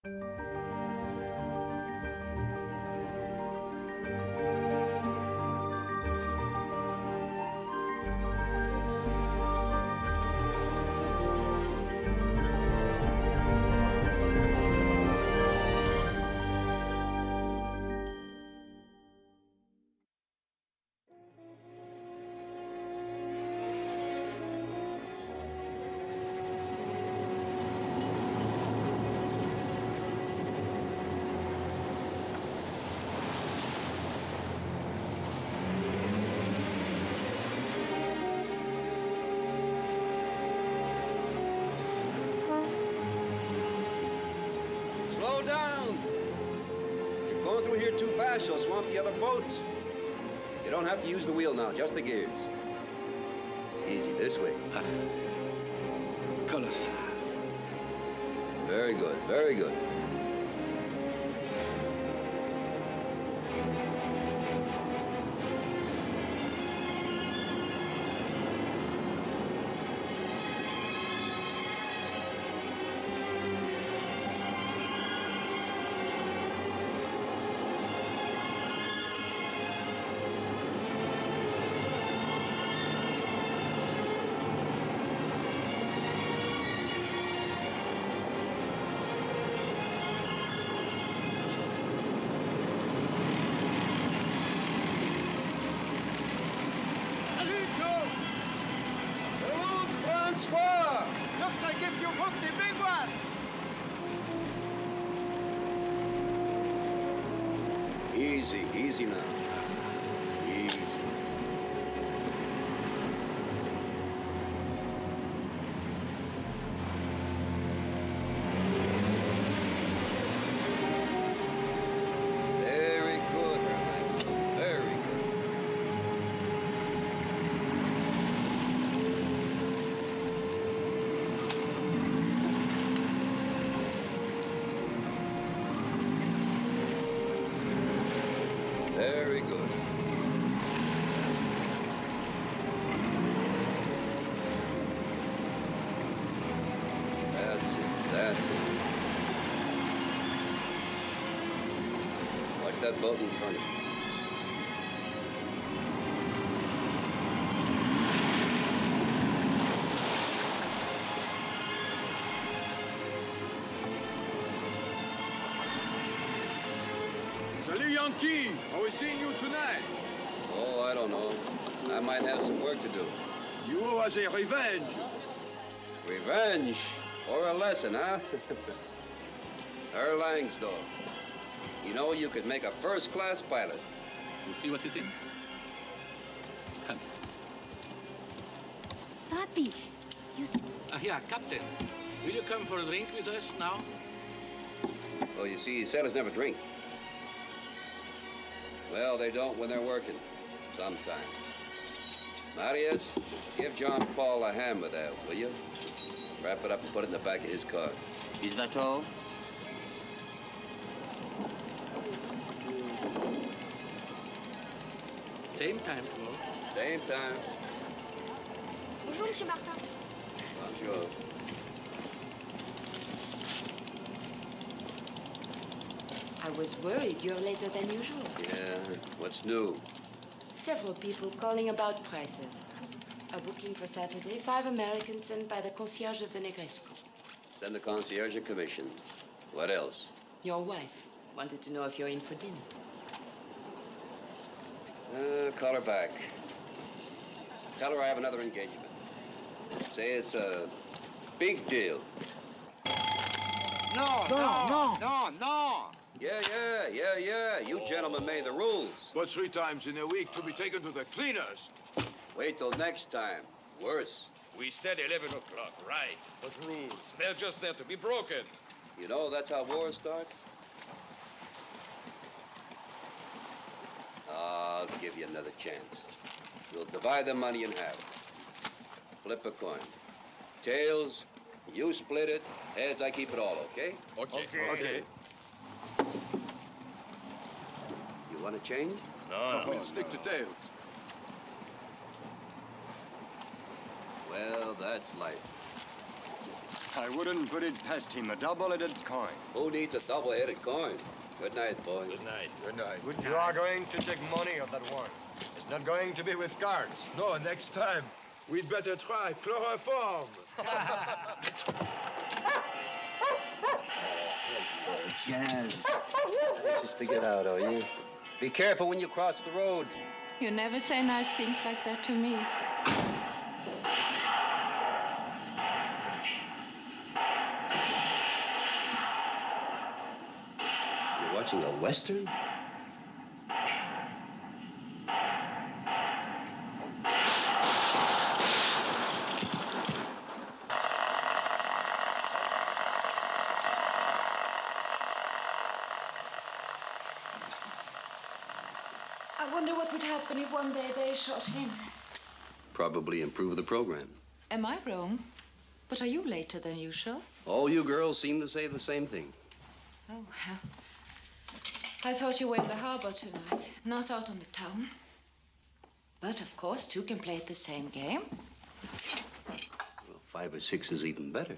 Slow down. You're going through here too fast. You'll swamp the other boats. You don't have to use the wheel now, just the gears. Easy, this way. Colossal. Very good, very good. Looks like if you've hooked a big one. Easy, easy now. Easy. Very good, Herman. Very good. Very good. That's it, that's it. Watch that boat in front of you. Salut, Yankee! Are we seeing you tonight? Oh, I don't know. I might have some work to do. You owe us a revenge. Revenge? Or a lesson, huh? Herr Langsdorff. You know, you could make a first-class pilot. You see what is it? Come. Papi, you see... Yeah, Captain. Will you come for a drink with us now? Oh, you see, sailors never drink. Well, they don't when they're working. Sometimes. Marius, give John Paul a hand with that, will you? Wrap it up and put it in the back of his car. Is that all? Same time tomorrow. Same time. Bonjour, Monsieur Martin. Bonjour. I was worried you're later than usual. Yeah, what's new? Several people calling about prices. A booking for Saturday, 5 Americans sent by the concierge of the Negresco. Send the concierge a commission. What else? Your wife wanted to know if you're in for dinner. Call her back. Tell her I have another engagement. Say it's a big deal. No. Yeah. You gentlemen made the rules. But 3 times in a week to be taken to the cleaners. Wait till next time. Worse. We said 11 o'clock, right? But rules, they're just there to be broken. You know, that's how wars start. I'll give you another chance. We'll divide the money in half. Flip a coin. Tails, you split it. Heads, I keep it all, okay? Okay. You want to change? No. We'll stick to tails. Well, that's life. I wouldn't put it past him. A double-headed coin. Who needs a double-headed coin? Good night, boys. Good night. Good night. You are going to take money of that one. It's not going to be with cards. No, next time, we'd better try chloroform. Jazz. Anxious to get out, are you? Be careful when you cross the road. You never say nice things like that to me. You're watching a Western? I wonder what would happen if one day they shot him. Probably improve the program. Am I wrong? But are you later than usual? All you girls seem to say the same thing. Oh, well. I thought you were in the harbor tonight, not out on the town. But, of course, two can play at the same game. Well, 5 or 6 is even better.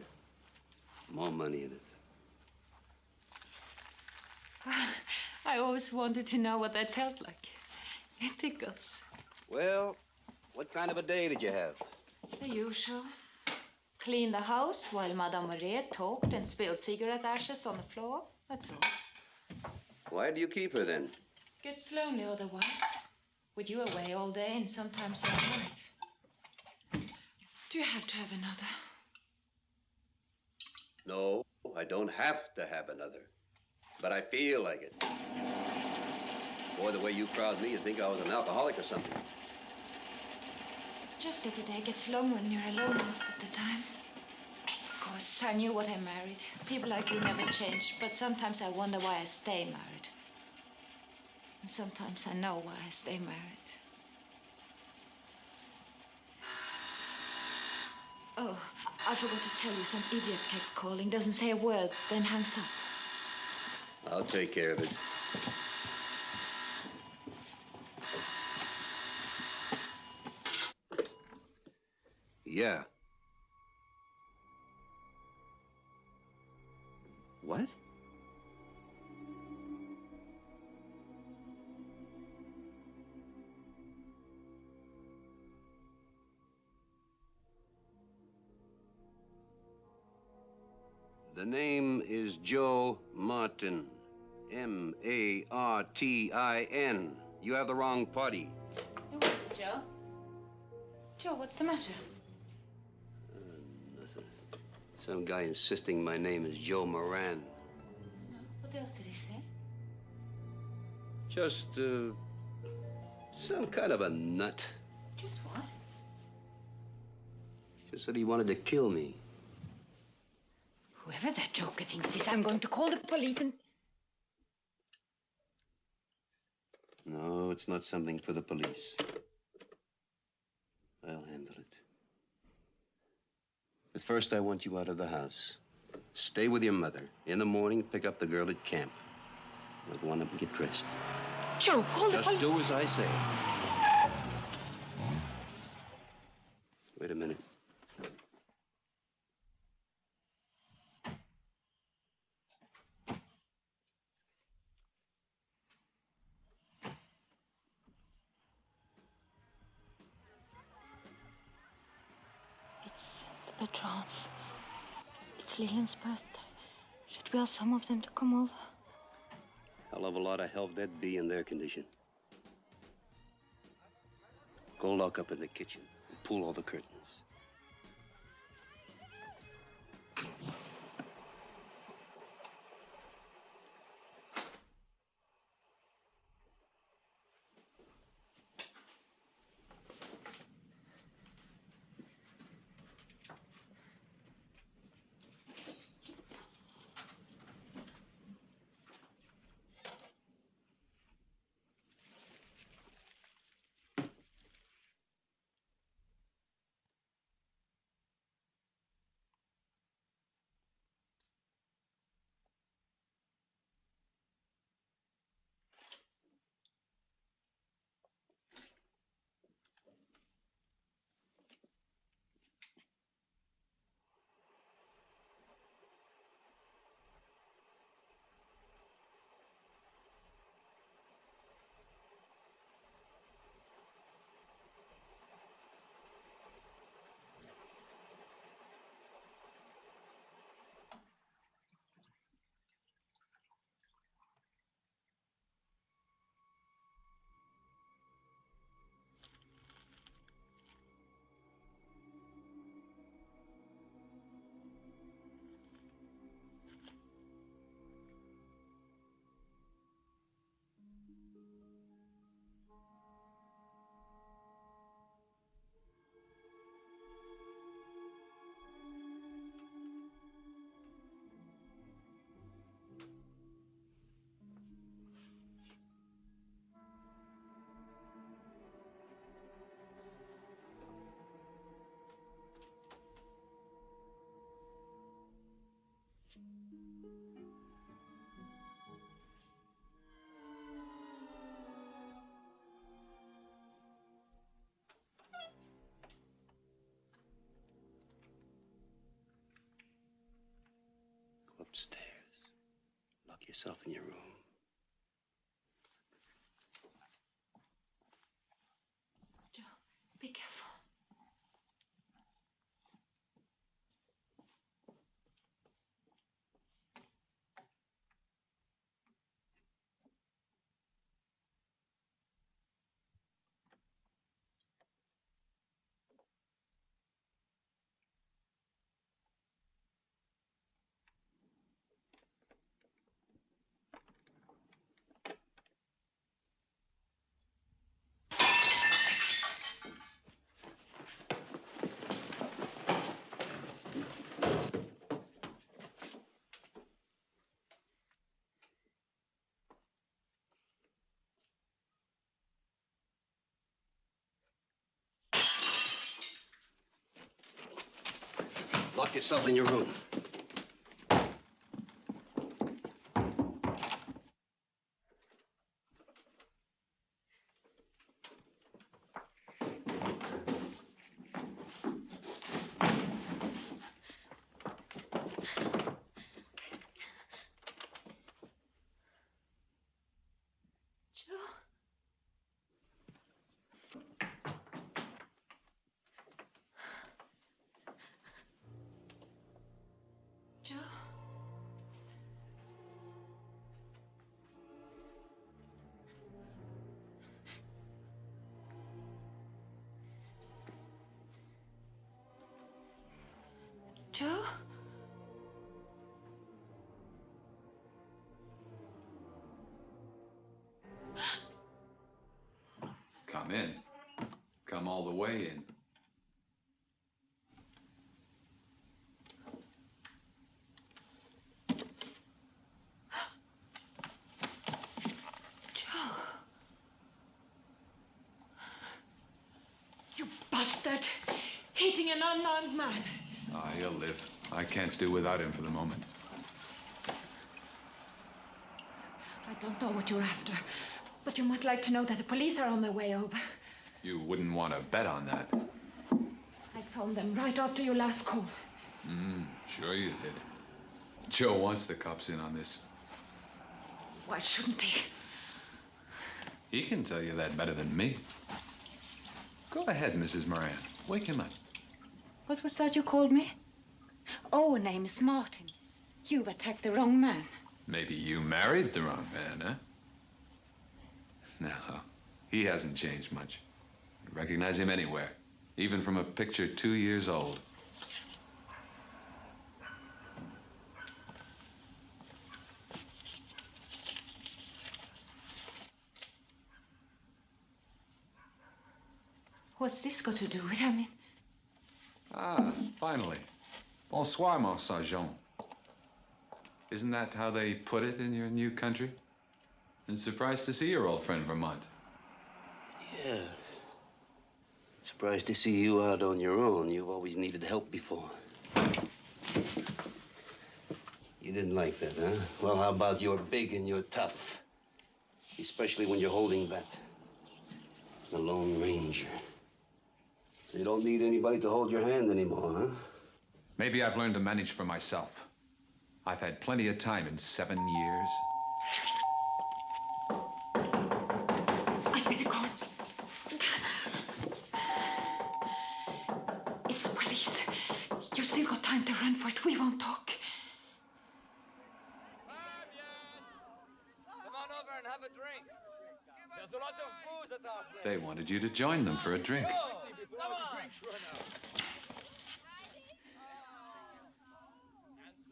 More money in it. I always wanted to know what that felt like. It tickles. Well, what kind of a day did you have? The usual. Clean the house while Madame Marie talked and spilled cigarette ashes on the floor. That's all. Why do you keep her then? Gets lonely otherwise. With you away all day and sometimes all night. Do you have to have another? No, I don't have to have another. But I feel like it. Boy, the way you crowd me, you'd think I was an alcoholic or something. It's just that the day gets long when you're alone most of the time. Of course, I knew what I married. People like you never change, but sometimes I wonder why I stay married. And sometimes I know why I stay married. Oh, I forgot to tell you, some idiot kept calling, doesn't say a word, then hangs up. I'll take care of it. Yeah. What? The name is Joe Martin. M-A-R-T-I-N. You have the wrong party. Who is it, Joe? Joe, what's the matter? Nothing. Some guy insisting my name is Joe Moran. What else did he say? Just, some kind of a nut. Just what? Just said he wanted to kill me. Whoever that joker thinks is, I'm going to call the police and... No, it's not something for the police. I'll handle it. But first, I want you out of the house. Stay with your mother. In the morning, pick up the girl at camp. I'll go on up and get dressed. Joe, call the police. Just do as I say. Wait a minute. It's the patrons. It's Lillian's birthday. Should we ask some of them to come over? Hell of a lot of help that'd be in their condition. Go lock up in the kitchen and pull all the curtains. Upstairs. Lock yourself in your room. Joe, be careful. Lock yourself in your room. Joe. Joe. Joe? Come in. Come all the way in. Joe. You bastard! Hitting an unarmed man. Ah, he'll live. I can't do without him for the moment. I don't know what you're after, but you might like to know that the police are on their way over. You wouldn't want to bet on that. I phoned them right after your last call. Sure you did. Joe wants the cops in on this. Why shouldn't he? He can tell you that better than me. Go ahead, Mrs. Moran. Wake him up. What was that you called me? Oh, her name is Martin. You've attacked the wrong man. Maybe you married the wrong man, huh? No, he hasn't changed much. I'd recognize him anywhere, even from a picture 2 years old. What's this got to do with it? I mean, Ah, finally. Bonsoir, mon sergent. Isn't that how they put it in your new country? And surprised to see your old friend Vermont. Yeah. Surprised to see you out on your own. You've always needed help before. You didn't like that, huh? Well, how about you're big and you're tough? Especially when you're holding that. The Lone Ranger. You don't need anybody to hold your hand anymore, huh? Maybe I've learned to manage for myself. I've had plenty of time in 7 years. I better go. It's the police. You've still got time to run for it. We won't talk. Come on over and have a drink. There's a lot of booze at our place. They wanted you to join them for a drink. Come on.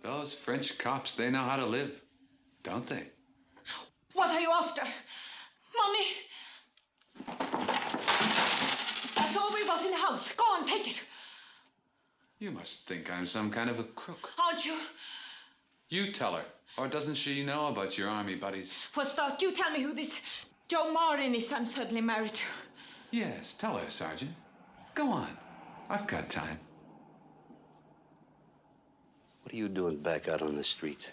Those French cops, they know how to live, don't they? What are you after? Money? That's all we've got in the house. Go on, take it. You must think I'm some kind of a crook. Aren't you? You tell her. Or doesn't she know about your army buddies? For a start, you tell me who this Joe Marin is I'm certainly married to. Yes, tell her, Sergeant. Go on. I've got time. What are you doing back out on the street?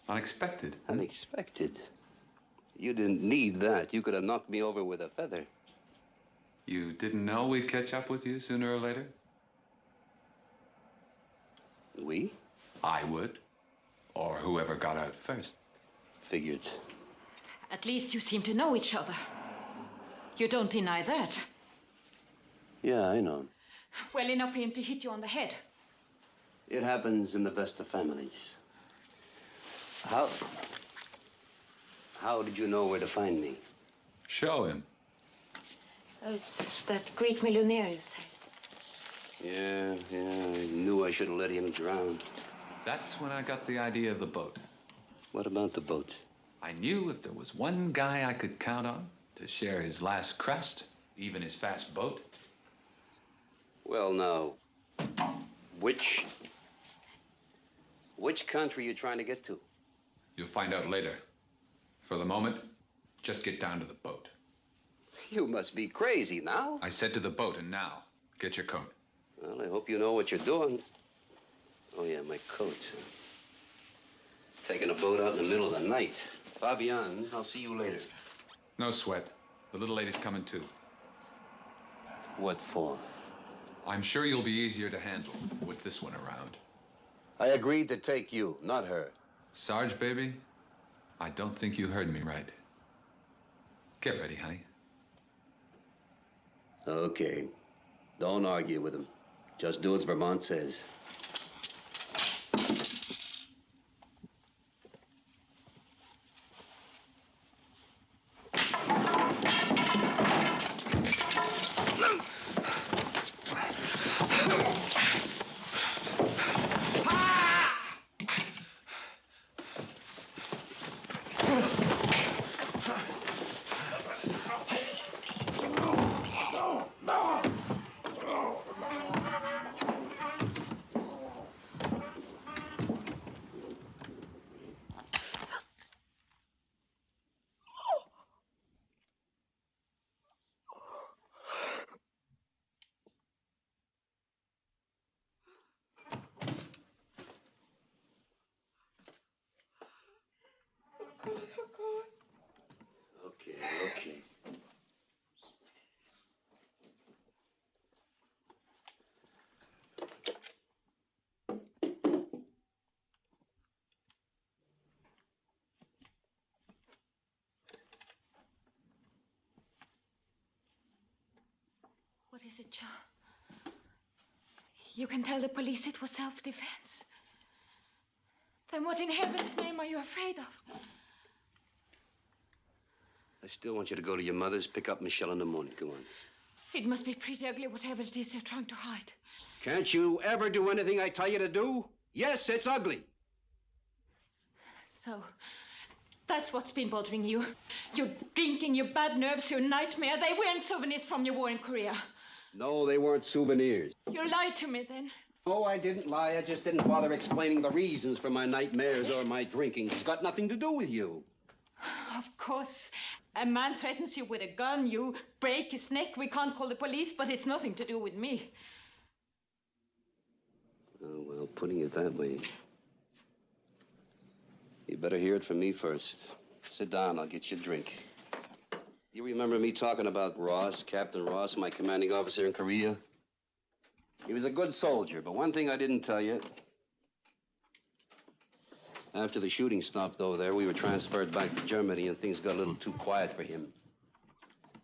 Unexpected. Unexpected? You didn't need that. You could have knocked me over with a feather. You didn't know we'd catch up with you sooner or later? We? I would. Or whoever got out first. Figured. At least you seem to know each other. You don't deny that. Yeah, I know. Well enough for him to hit you on the head. It happens in the best of families. How did you know where to find me? Show him. Oh, it's that Greek millionaire you said. Yeah, I knew I should have let him drown. That's when I got the idea of the boat. What about the boat? I knew if there was one guy I could count on to share his last crust, even his fast boat. Well, now, which country are you trying to get to? You'll find out later. For the moment, just get down to the boat. You must be crazy now. I said to the boat, and now, get your coat. Well, I hope you know what you're doing. Oh, yeah, my coat. Taking a boat out in the middle of the night. Fabian, I'll see you later. No sweat. The little lady's coming too. What for? I'm sure you'll be easier to handle with this one around. I agreed to take you, not her. Sarge, baby, I don't think you heard me right. Get ready, honey. Okay. Don't argue with him. Just do as Vermont says. Okay. What is it, Joe? You can tell the police it was self-defense. Then what in heaven's name are you afraid of? I still want you to go to your mother's, pick up Michelle in the morning. Go on. It must be pretty ugly, whatever it is they're trying to hide. Can't you ever do anything I tell you to do? Yes, it's ugly. So, that's what's been bothering you. Your drinking, your bad nerves, your nightmare. They weren't souvenirs from your war in Korea. No, they weren't souvenirs. You lied to me then. Oh, I didn't lie. I just didn't bother explaining the reasons for my nightmares or my drinking. It's got nothing to do with you. Of course. A man threatens you with a gun, you break his neck. We can't call the police, but it's nothing to do with me. Oh, well, putting it that way. You better hear it from me first. Sit down, I'll get you a drink. You remember me talking about Ross, Captain Ross, my commanding officer in Korea? He was a good soldier, but one thing I didn't tell you. After the shooting stopped over there, we were transferred back to Germany, and things got a little too quiet for him.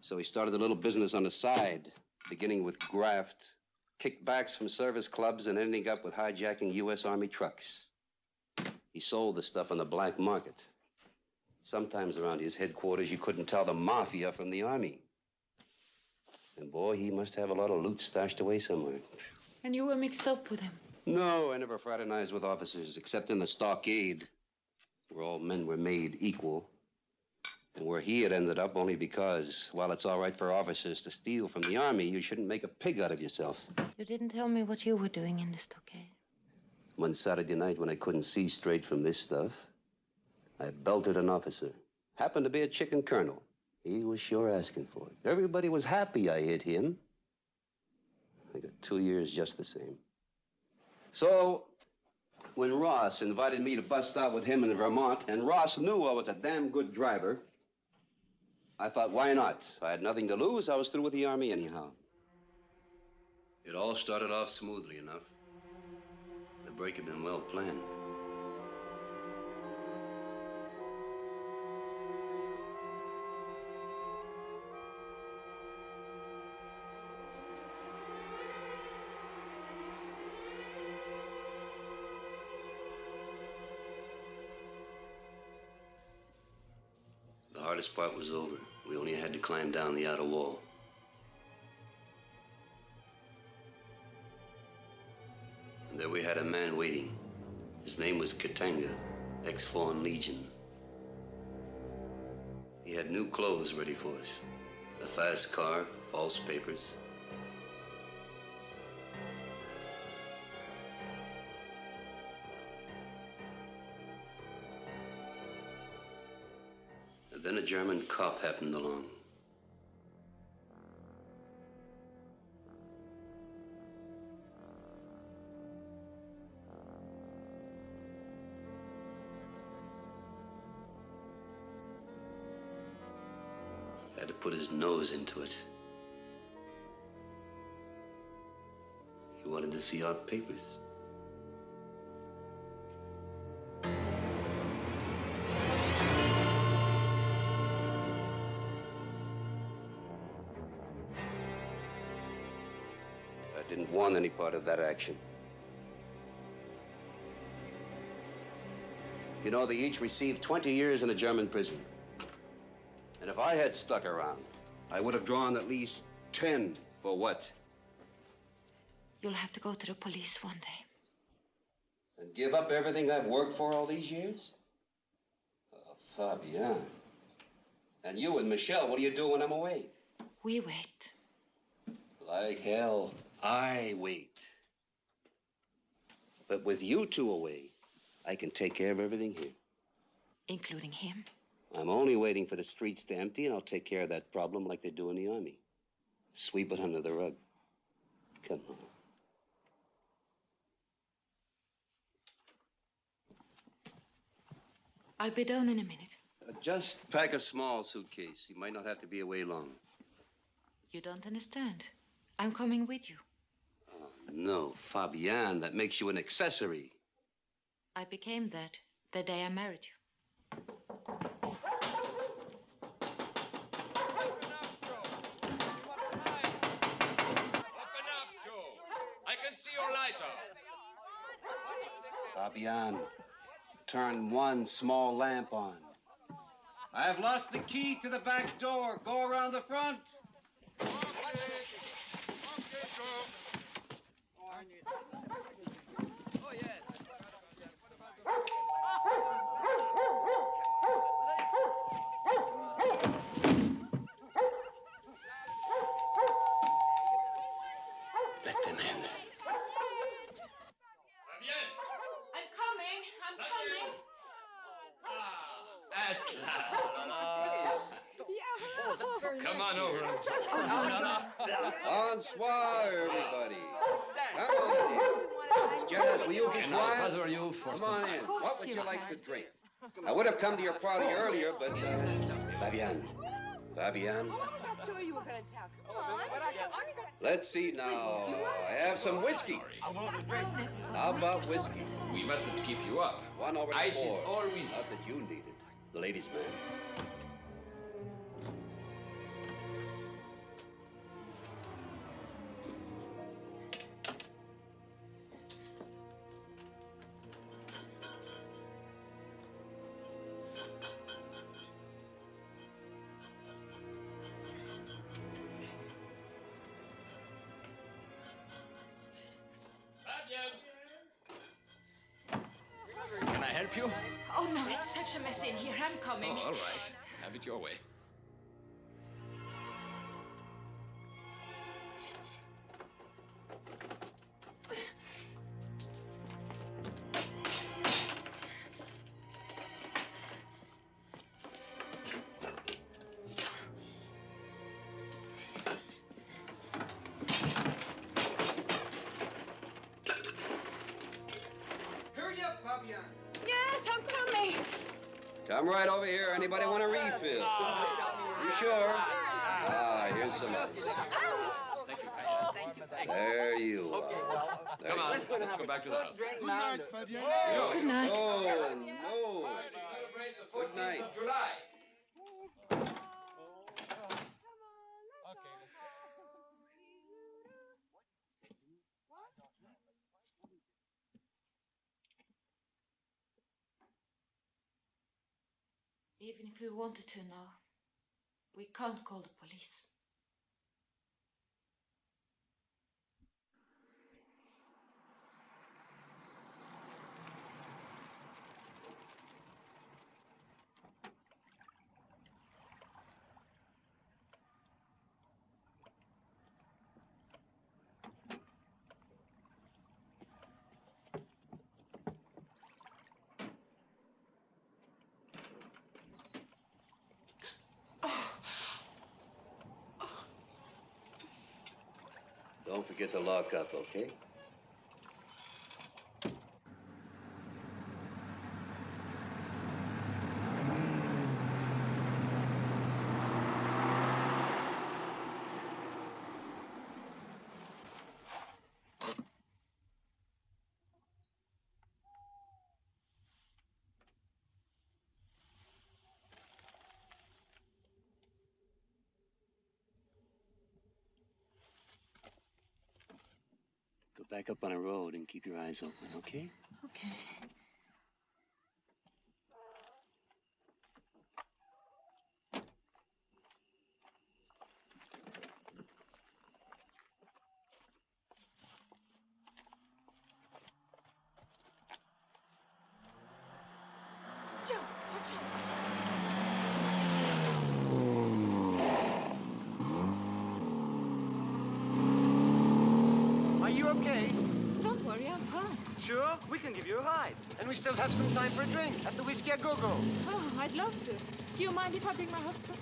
So he started a little business on the side, beginning with graft, kickbacks from service clubs, and ending up with hijacking U.S. Army trucks. He sold the stuff on the black market. Sometimes around his headquarters, you couldn't tell the mafia from the army. And boy, he must have a lot of loot stashed away somewhere. And you were mixed up with him? No, I never fraternized with officers, except in the stockade, where all men were made equal. And where he had ended up only because, while it's all right for officers to steal from the army, you shouldn't make a pig out of yourself. You didn't tell me what you were doing in the stockade. One Saturday night when I couldn't see straight from this stuff, I belted an officer. Happened to be a chicken colonel. He was sure asking for it. Everybody was happy I hit him. I got 2 years just the same. So, when Ross invited me to bust out with him in Vermont, and Ross knew I was a damn good driver, I thought, why not? I had nothing to lose. I was through with the Army anyhow. It all started off smoothly enough. The break had been well planned. hardest part was over. We only had to climb down the outer wall. And there we had a man waiting. His name was Katanga, ex-Foreign Legion. He had new clothes ready for us. A fast car, false papers. And then a German cop happened along. Had to put his nose into it. He wanted to see our papers. I didn't want any part of that action. You know, they each received 20 years in a German prison. And if I had stuck around, I would have drawn at least 10 for what? You'll have to go to the police one day. And give up everything I've worked for all these years? Oh, Fabian. And you and Michelle, what do you do when I'm away? We wait. Like hell, I wait. But with you two away, I can take care of everything here. Including him? I'm only waiting for the streets to empty, and I'll take care of that problem like they do in the army. Sweep it under the rug. Come on. I'll be down in a minute. Just pack a small suitcase. You might not have to be away long. You don't understand. I'm coming with you. Oh, no, Fabian, that makes you an accessory. I became that the day I married you. Fabian, turn one small lamp on. I've lost the key to the back door. Go around the front. Let them in. I'm coming. I'm coming. At last. Come on over. Bonsoir, everybody. Come on in. Jazz, will you be quiet? Bother you for Come some on in. Of course What would you you like to can. drink? I would have come to your party earlier, but Fabian. Fabian. What was that story you were going to tell? Come on. Let's see now. I have some whiskey. How about whiskey? We mustn't keep you up. One over the Ice is board. all we need. Not that you need it. The ladies' man. Can I help you? Oh, no, it's such a mess in here. I'm coming. Oh, all right. Have it your way. Hurry up, Fabian. Yes, I'm coming. Come right over here. Anybody want a refill? You sure? Ah, here's some ice. Thank you. There you are. There Come you on, are. let's go back to the house. Good night, Fabien. Good night. Oh, no. Good night. Even if we wanted to now, We can't call the police. Don't forget to lock up, okay? Go back up on the road and keep your eyes open, okay? Okay. Joe, watch out. Are you okay? Don't worry, I'm fine. Sure, we can give you a ride. And we still have some time for a drink at the Whiskey a Go-Go. Oh, I'd love to. Do you mind if I bring my husband?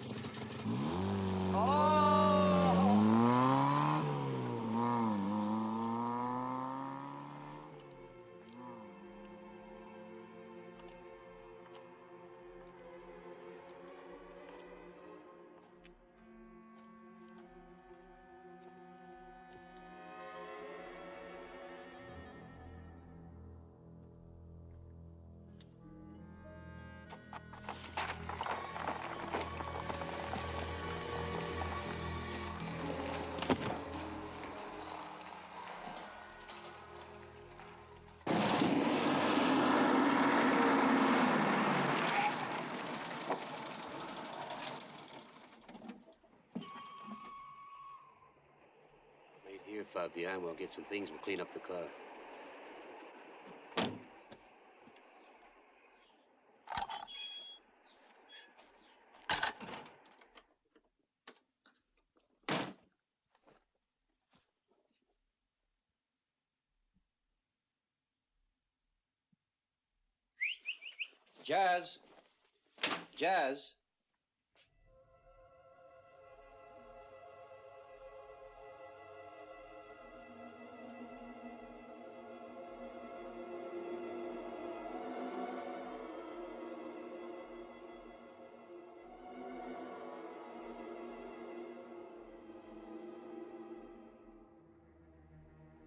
Wait here, Fabian. We'll get some things. We'll clean up the car. Jazz. Jazz.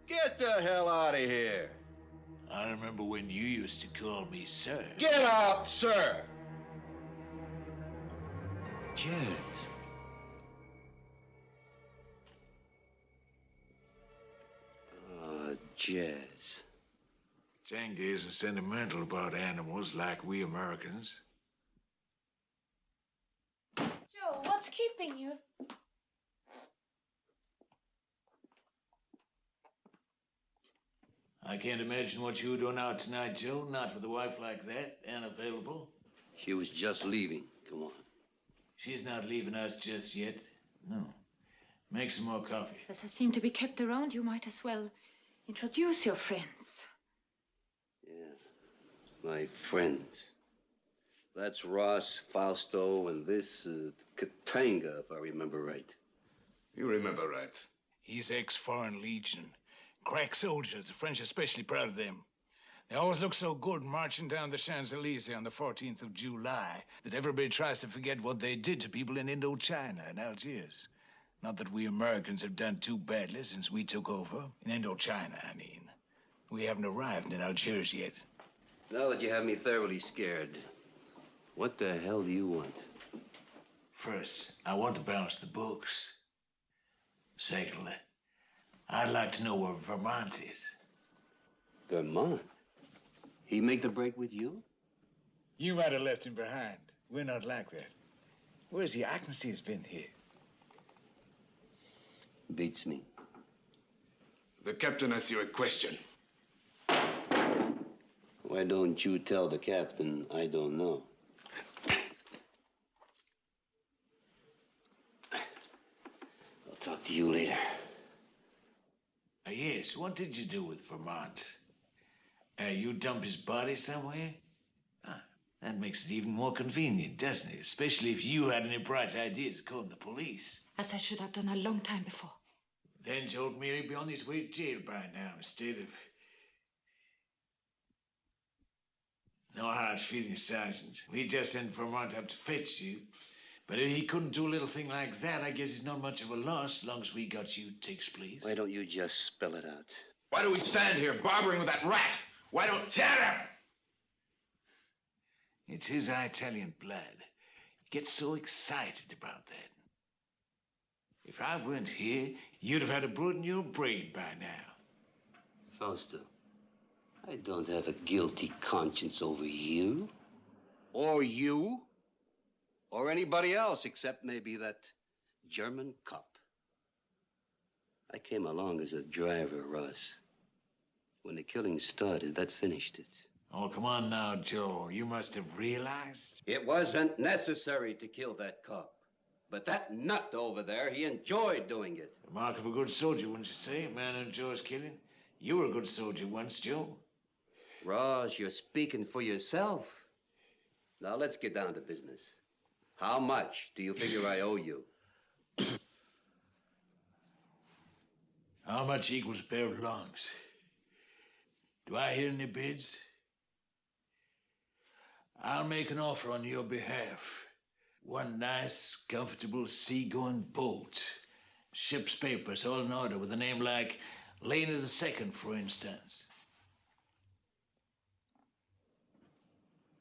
Get the hell out of here. I remember when you used to call me sir. Get out, sir. Jazz. Oh, Jazz. Tenga isn't sentimental about animals like we Americans. Joe, what's keeping you? I can't imagine what you were doing out tonight, Joe. Not with a wife like that, unavailable. She was just leaving. Come on. She's not leaving us just yet. No. Make some more coffee. As I seem to be kept around, you might as well introduce your friends. Yeah, my friends. That's Ross, Fausto, and this Katanga, if I remember right. You remember right. He's ex-Foreign Legion. Crack soldiers. The French are especially proud of them. They always look so good marching down the Champs-Élysées on the 14th of July that everybody tries to forget what they did to people in Indochina and Algiers. Not that we Americans have done too badly since we took over. In Indochina, I mean. We haven't arrived in Algiers yet. Now that you have me thoroughly scared, what the hell do you want? First, I want to balance the books. Secondly, I'd like to know where Vermont is. Vermont? He make the break with you? You might have left him behind. We're not like that. Where is he? I can see he's been here. Beats me. The captain asks you a question. Why don't you tell the captain I don't know? I'll talk to you later. Yes, what did you do with Vermont? You dump his body somewhere? Ah, that makes it even more convenient, doesn't it? Especially if you had any bright ideas calling the police. As I should have done a long time before. Then Jolt may be on his way to jail by now instead of... No hard feelings, Sergeant. We just sent Vermont up to fetch you. But if he couldn't do a little thing like that, I guess it's not much of a loss, as long as we got you takes place. Why don't you just spell it out? Why do we stand here barbering with that rat? Why don't... Shut up! It's his Italian blood. He gets so excited about that. If I weren't here, you'd have had a bullet in your brain by now. Fausto, I don't have a guilty conscience over you. Or you. Or anybody else, except maybe that German cop. I came along as a driver, Ross. When the killing started, that finished it. Oh, come on now, Joe. You must have realized. It wasn't necessary to kill that cop. But that nut over there, he enjoyed doing it. The mark of a good soldier, wouldn't you say? A man who enjoys killing. You were a good soldier once, Joe. Ross, you're speaking for yourself. Now, let's get down to business. How much do you figure I owe you? How much equals a pair of lungs? Do I hear any bids? I'll make an offer on your behalf. One nice, comfortable, sea-going boat. Ship's papers all in order with a name like Lena II, for instance.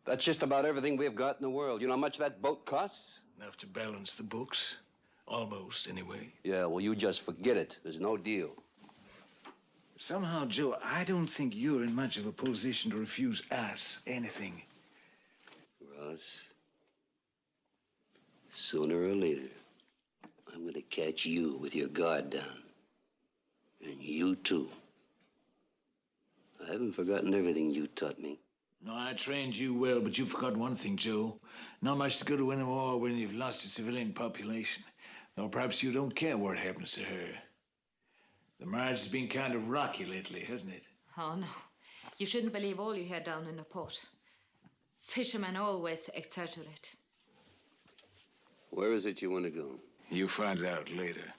That's just about everything we've got in the world. You know how much that boat costs? Enough to balance the books. Almost, anyway. Yeah, well, you just forget it. There's no deal. Somehow, Joe, I don't think you're in much of a position to refuse us anything. Ross, sooner or later, I'm gonna catch you with your guard down. And you too. I haven't forgotten everything you taught me. No, I trained you well, but you forgot one thing, Joe. Not much to go to win a war when you've lost a civilian population. Though perhaps you don't care what happens to her. The marriage has been kind of rocky lately, hasn't it? Oh, no. You shouldn't believe all you hear down in the port. Fishermen always exaggerate. Where is it you want to go? You find out later.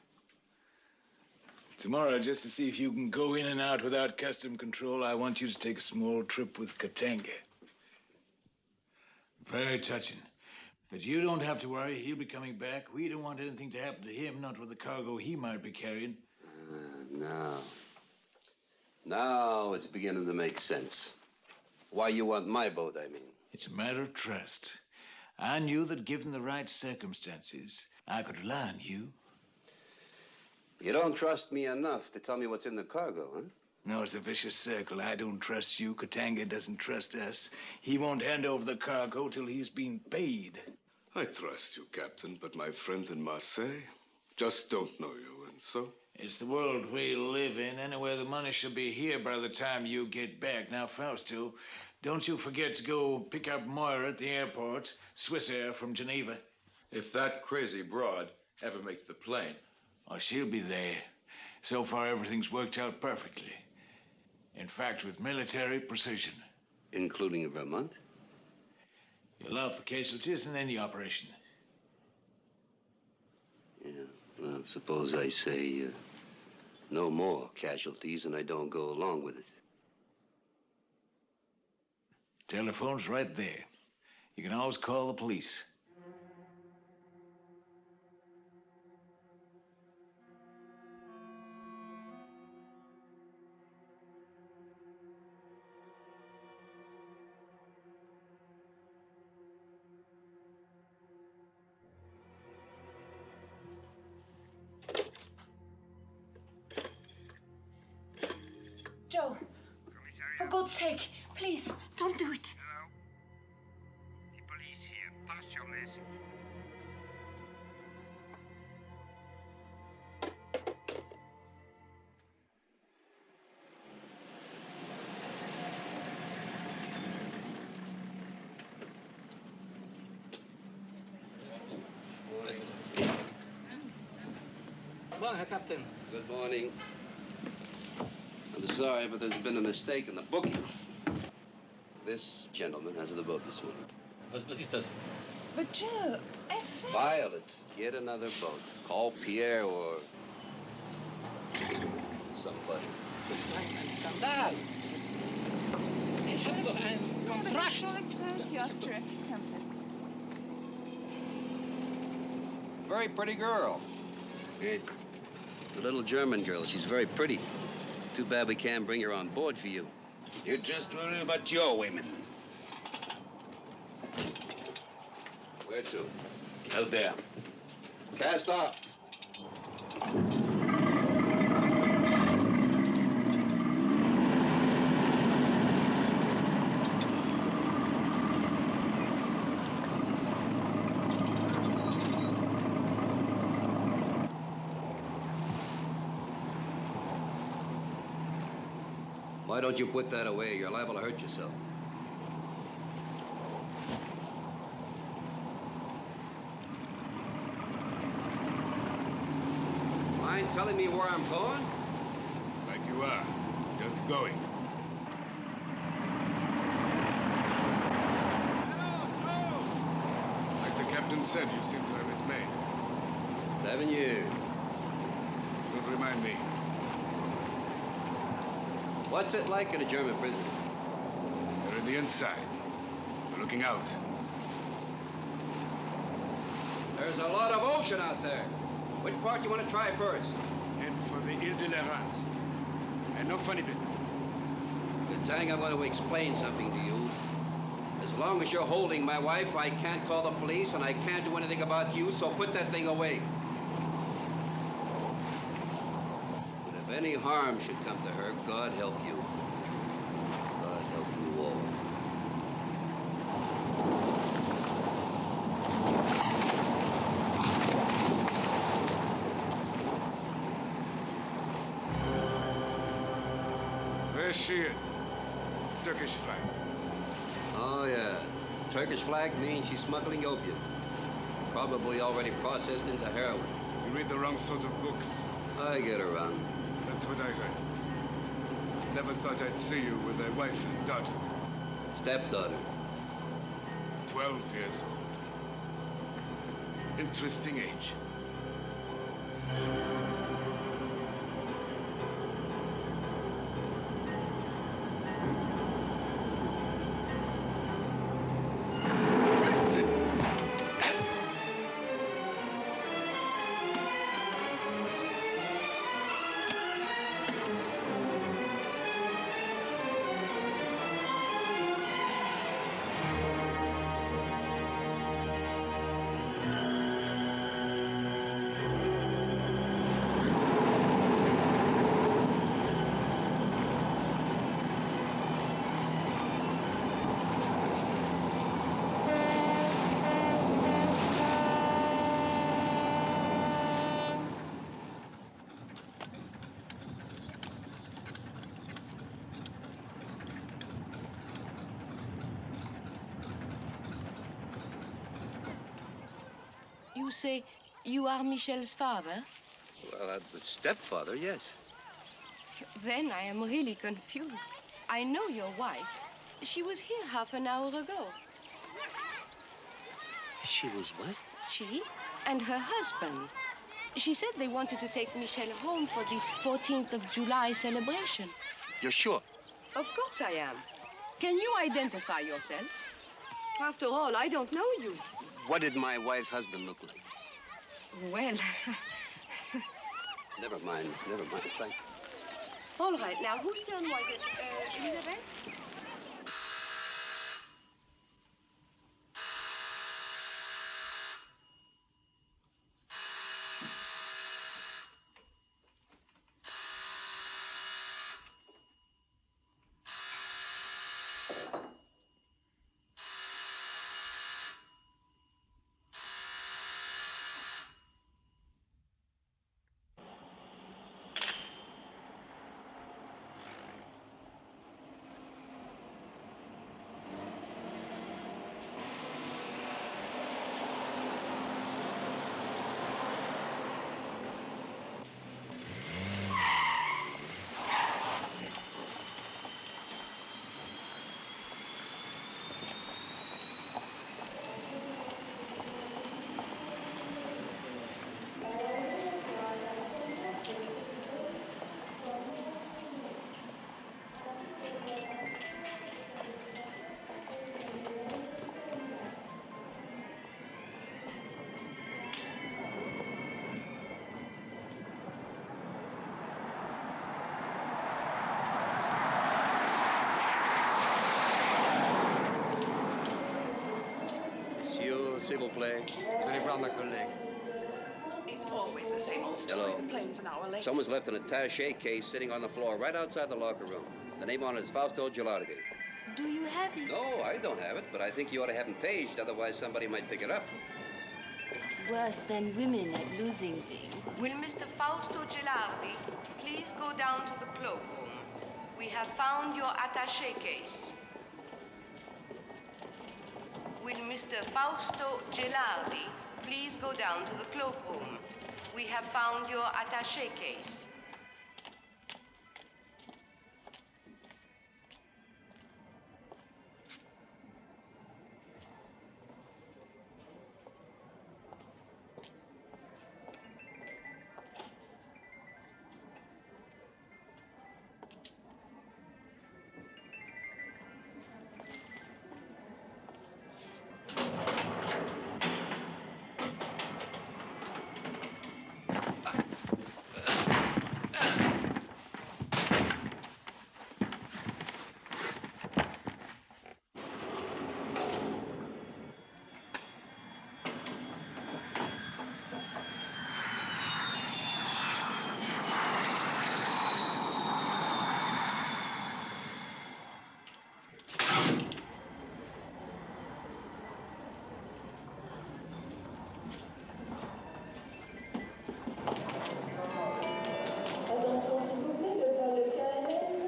Tomorrow, just to see if you can go in and out without custom control, I want you to take a small trip with Katanga. Very touching. But you don't have to worry. He'll be coming back. We don't want anything to happen to him, not with the cargo he might be carrying. Now it's beginning to make sense. Why you want my boat, I mean. It's a matter of trust. I knew that given the right circumstances, I could rely on you. You don't trust me enough to tell me what's in the cargo, huh? No, it's a vicious circle. I don't trust you. Katanga doesn't trust us. He won't hand over the cargo till he's been paid. I trust you, Captain, but my friends in Marseille just don't know you, and so? It's the world we live in. Anyway, the money should be here by the time you get back. Now, Fausto, don't you forget to go pick up Moira at the airport, Swiss Air from Geneva. If that crazy broad ever makes the plane. Oh, she'll be there. So far, everything's worked out perfectly. In fact, with military precision. Including Vermont? You'll allow for casualties in any operation. Yeah, well, suppose I say no more casualties and I don't go along with it. Telephone's right there. You can always call the police. Joe, for God's sake, please, don't do it. Hello? The police here. Pass your message. Bon, Herr Captain. Good morning. I'm sorry, but there's been a mistake in the booking. This gentleman has the boat this morning. Was ist das? But Joe, I said... Violet, get another boat. Call Pierre or... somebody. Das ist ein Skandal. Ich habe doch einen Kontrakt. She'll explain to you after, Captain. Very pretty girl. The little German girl. She's very pretty. Too bad we can't bring her on board for you. You just worry about your women. Where to? Out there. Cast off. Why don't you put that away? You're liable to hurt yourself. Mind telling me where I'm going? Like you are. Just going. Hello, Joe! Like the captain said, you seem to have it made. 7 years. Don't remind me. What's it like in a German prison? You're in the inside. You're looking out. There's a lot of ocean out there. Which part do you want to try first? Head for the Ile de la Race. And no funny business. Good thing I'm going to explain something to you. As long as you're holding my wife, I can't call the police and I can't do anything about you, so put that thing away. But if any harm should come to her, God help you. God help you all. There she is. Turkish flag. Oh, yeah. Turkish flag means she's smuggling opium. Probably already processed into heroin. You read the wrong sort of books. I get around. That's what I heard. Never thought I'd see you with a wife and daughter. Stepdaughter. 12 years old. Interesting age. You say you are Michel's father? Well, the stepfather, yes. Then I am really confused. I know your wife. She was here half an hour ago. She was what? She and her husband. She said they wanted to take Michel home for the 14th of July celebration. You're sure? Of course I am. Can you identify yourself? After all, I don't know you. What did my wife's husband look like? Well, Never mind, thank you. all right. Now, whose turn was it? Elizabeth? s'il vous plaît. Vous allez voir ma collègue. It's always the same old story. Hello. The plane's an hour late. Someone's left an attaché case sitting on the floor right outside the locker room. The name on it is Fausto Gilardi. Do you have it? No, I don't have it, but I think you ought to have him paged, otherwise somebody might pick it up. Worse than women at losing things. Will Mr. Fausto Gilardi please go down to the cloakroom? We have found your attaché case. Will Mr. Fausto Gilardi please go down to the cloakroom? We have found your attaché case. Attention s'il vous plaît, le vol KLM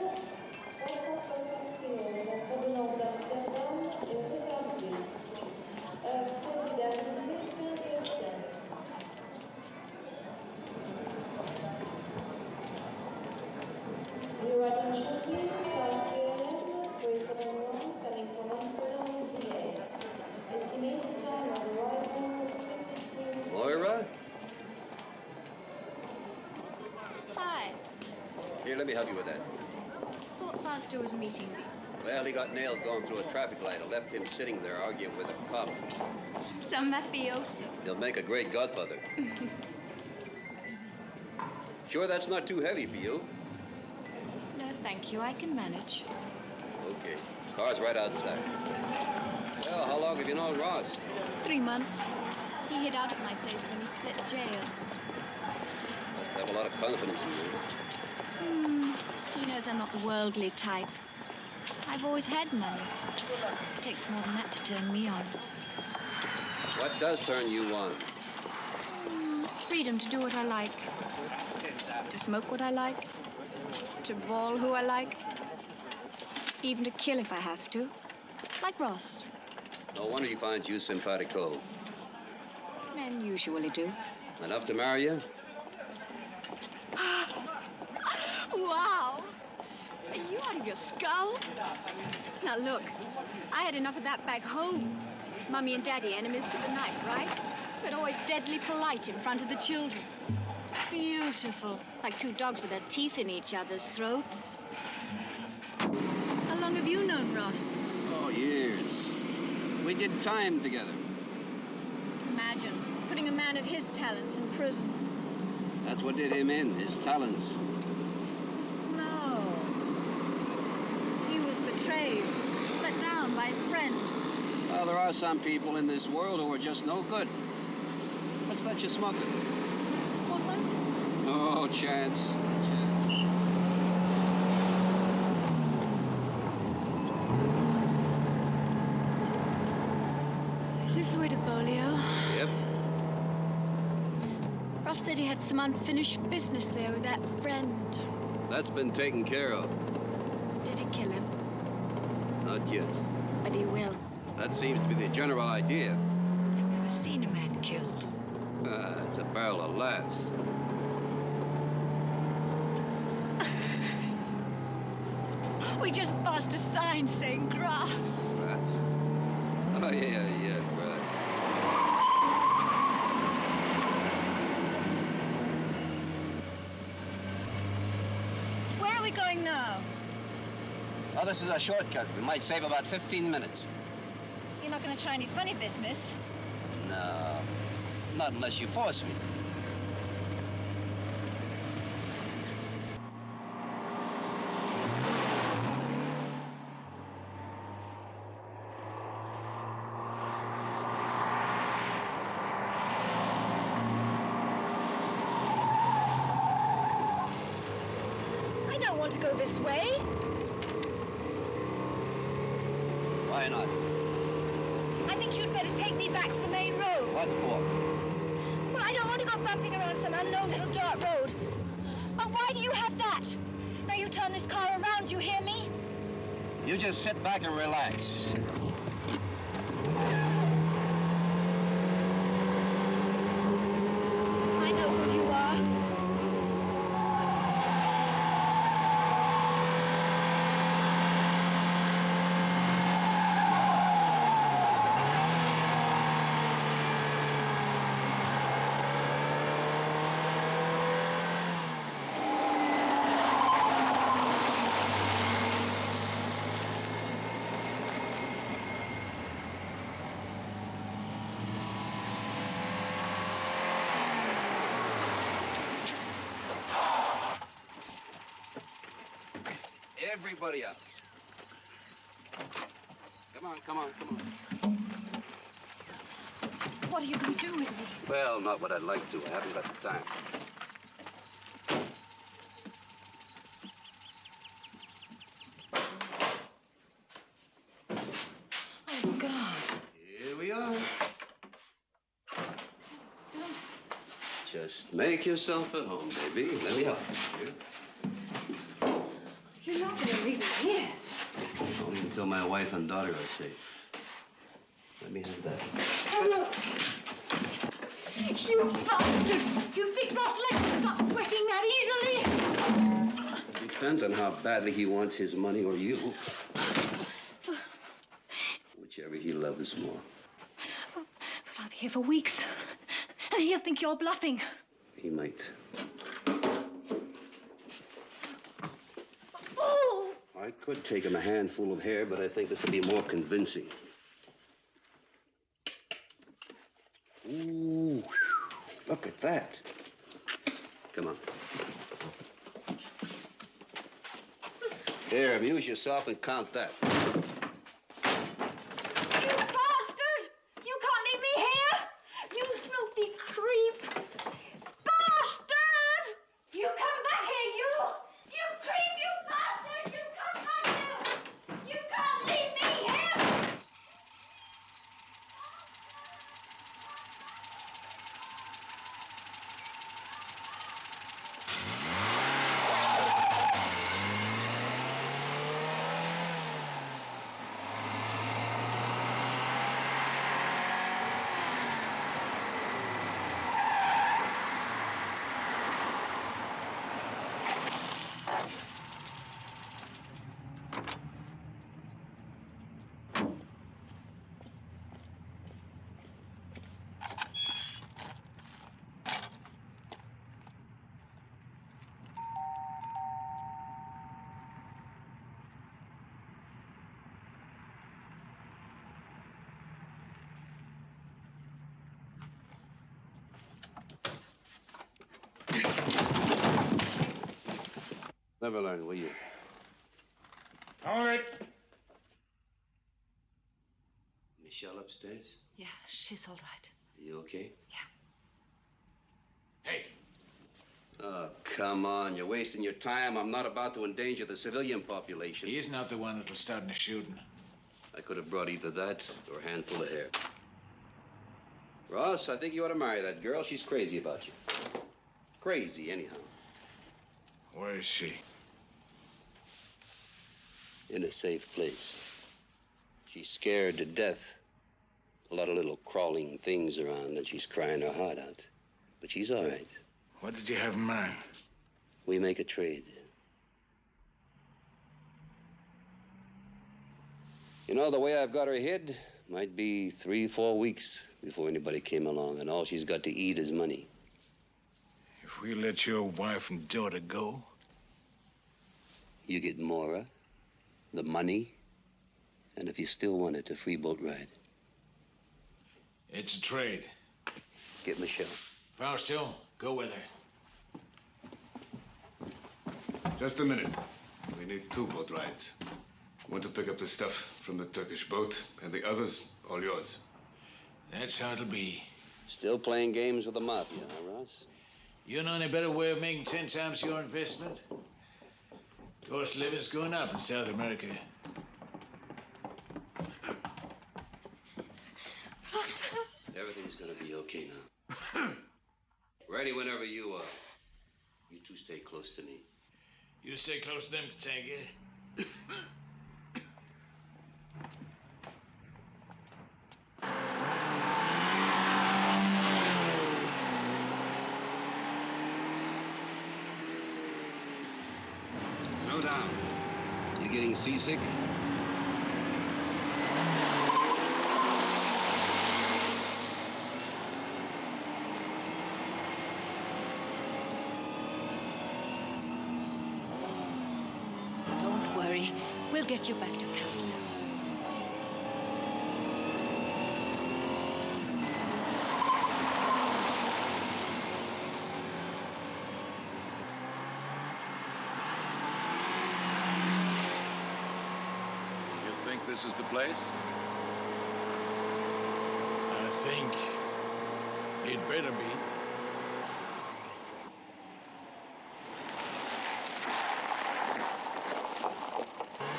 371 en provenance d'Amsterdam est retardé. Prévu d'arrivée 15h15. Your attention please, flight KLM 371 coming from Amsterdam with delay. Estimated time of arrival 52. Moira? Hi. Here, let me help you with that. Thought Fausto was meeting me. Well, he got nailed going through a traffic light. I left him sitting there arguing with a cop. Some mafioso. He'll make a great godfather. Sure that's not too heavy for you? No, thank you. I can manage. Okay. Car's right outside. Well, how long have you known Ross? 3 months. He hid out at my place when he split jail. Must have a lot of confidence in you. He knows I'm not the worldly type. I've always had money. It takes more than that to turn me on. What does turn you on? Freedom to do what I like. To smoke what I like. To bawl who I like. Even to kill if I have to. Like Ross. No wonder he finds you simpatico. Men usually do. Enough to marry you? Wow! Are you out of your skull? Now look, I had enough of that back home. Mummy and Daddy enemies to the knife, right? But always deadly polite in front of the children. Beautiful. Like two dogs with their teeth in each other's throats. How long have you known Ross? Oh, years. We did time together. Imagine putting a man of his talents in prison. That's what did him in, his talents. No. He was betrayed, let down by his friend. Well, there are some people in this world who are just no good. Let's let you smoke it. Want one? No chance. Is this the way to Bolio? Yep. Ross said he had some unfinished business there with that friend. That's been taken care of. Did he kill him? Not yet. But he will. That seems to be the general idea. I've never seen a man killed. It's a barrel of laughs. We just passed a sign saying grass. Grass? Oh, yeah, grass. Where are we going now? Oh, this is a shortcut. We might save about 15 minutes. You're not going to try any funny business. No, not unless you force me. don't want to go this way. Why not? I think you'd better take me back to the main road. What for? Well, I don't want to go bumping around some unknown little dirt road. Oh, why do you have that? Now you turn this car around, you hear me? You just sit back and relax. I know who you are. Everybody up. Come on, come on, come on. What are you going to do with me? Well, not what I'd like to. I haven't got the time. Oh, God. Here we are. Just make yourself at home, baby. Let me help you. You're not going to leave me here. Only until my wife and daughter are safe. Let me have that. Hello. You bastard! You think Ross Lake will stop sweating that easily? Depends on how badly he wants his money or you. Whichever he loves more. But I'll be here for weeks. And he'll think you're bluffing. He might. Oh! I could take him a handful of hair, but I think this would be more convincing. Ooh, look at that. Come on. Here, amuse yourself and count that. You bastard! You can't leave me here! You filthy creep! Bastard! You come back here, you! You creep, you bastard! You come back here! You can't leave me here! Never learn, will you? Hold it. Michelle upstairs? Yeah, she's all right. You okay? Yeah. Hey. Oh, come on. You're wasting your time. I'm not about to endanger the civilian population. He's not the one that was starting the shooting. I could have brought either that or a handful of hair. Ross, I think you ought to marry that girl. She's crazy about you. Crazy, anyhow. Where is she? In a safe place. She's scared to death. A lot of little crawling things around, and she's crying her heart out. But she's all right. What did you have in mind? We make a trade. You know, the way I've got her hid, might be 3-4 weeks before anybody came along, and all she's got to eat is money. If we let your wife and daughter go? You get Mora, the money, and if you still want it, a free boat ride. It's a trade. Get Michelle. Fausto, go with her. Just a minute. We need 2 boat rides. Want to pick up the stuff from the Turkish boat, and the others, all yours. That's how it'll be. Still playing games with the mafia, huh, Ross? You know any better way of making 10 times your investment? Cost of living's going up in South America. Everything's gonna be okay now. Ready whenever you are. You two stay close to me. You stay close to them, Katanga. Slow down. You getting seasick? Don't worry. We'll get you back to camp soon. You think this is the place? I think it better be.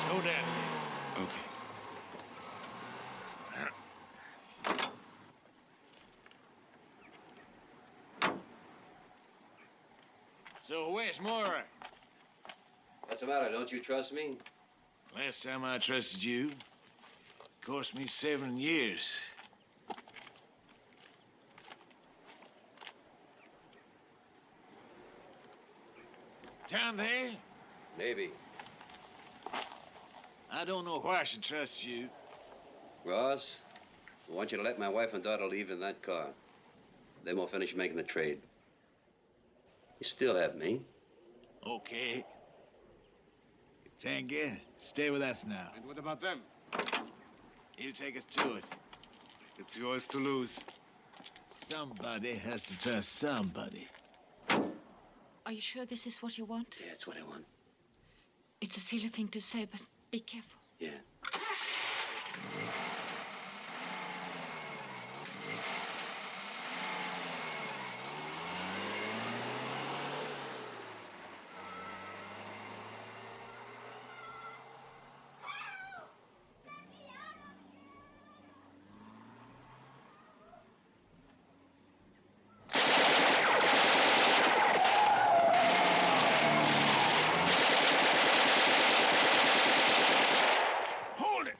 Slow down. Okay. So where's Mora? What's the matter? Don't you trust me? Last time I trusted you, cost me 7 years. Down there? Maybe. I don't know why I should trust you. Ross, I want you to let my wife and daughter leave in that car. Then we'll finish making the trade. You still have me. Okay. Katanga, stay with us now. And what about them? You take us to it. It's yours to lose. Somebody has to trust somebody. Are you sure this is what you want? Yeah, it's what I want. It's a silly thing to say, but be careful. Yeah. Hold it!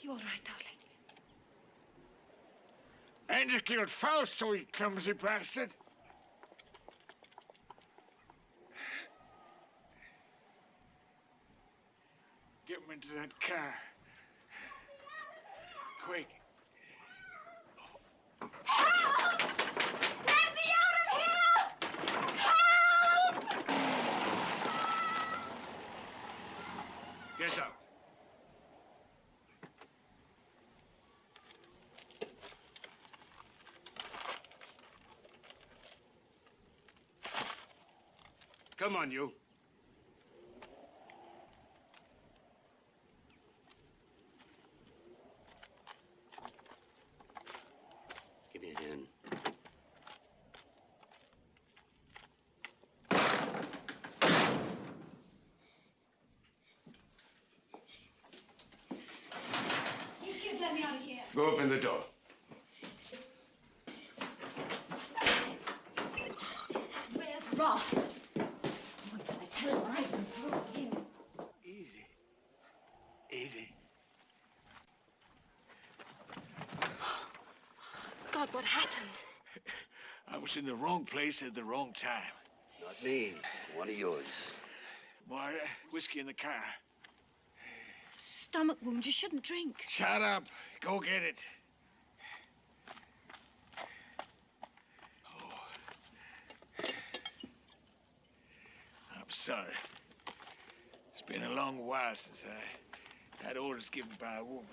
You all right, darling? And you killed Fausto, you clumsy bastard. Get him into that car. Quick. Get out. Come on, you. Give me a hand. You kids let me out of here. Go open the door. Where's Ross? Wait till I tell him I've been through him. Easy. Easy. God, what happened? I was in the wrong place at the wrong time. Not me. One of yours. Moira, whiskey in the car. Stomach wound. You shouldn't drink. Shut up. Go get it. Oh. I'm sorry. It's been a long while since I had orders given by a woman.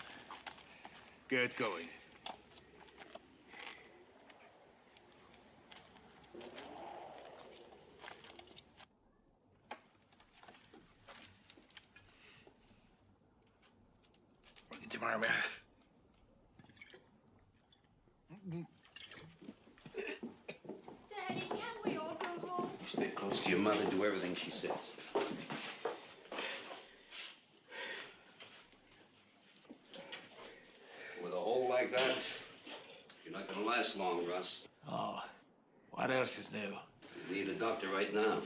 Get going. Tomorrow, man. Stay close to your mother. Do everything she says. With a hole like that, you're not going to last long, Russ. Oh, what else is new? You need a doctor right now.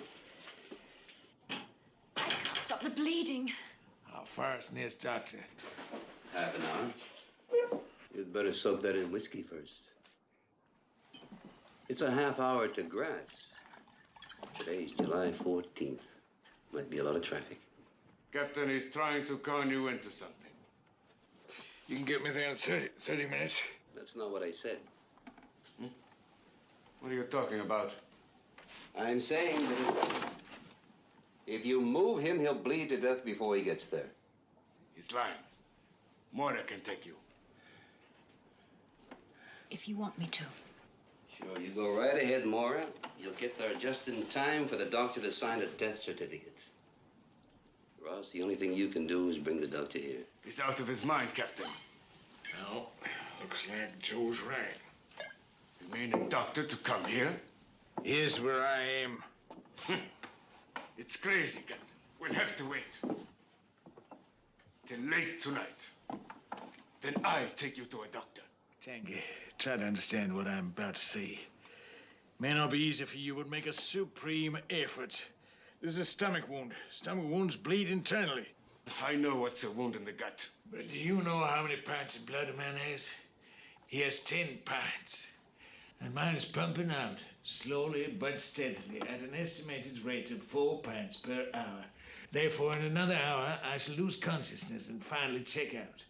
Stop the bleeding. How far is nearest doctor? Half an hour. You'd better soak that in whiskey first. It's a half hour to Grass. Today's July 14th. Might be a lot of traffic. Captain is trying to con you into something. You can get me there in 30 minutes. That's not what I said. What are you talking about? I'm saying that if you move him, he'll bleed to death before he gets there. He's lying. Moira can take you. If you want me to. Sure, you go right ahead, Moira. You'll get there just in time for the doctor to sign a death certificate. Ross, the only thing you can do is bring the doctor here. He's out of his mind, Captain. No, looks like Joe's right. You mean a doctor to come here? Here's where I am. It's crazy, Captain. We'll have to wait. Till late tonight. Then I'll take you to a doctor. Tangy, try to understand what I'm about to say. May not be easy for you, but make a supreme effort. This is a stomach wound. Stomach wounds bleed internally. I know what's a wound in the gut. But do you know how many pints of blood a man has? He has 10 pints. And mine is pumping out, slowly but steadily, at an estimated rate of 4 pints per hour. Therefore, in another hour, I shall lose consciousness and finally check out.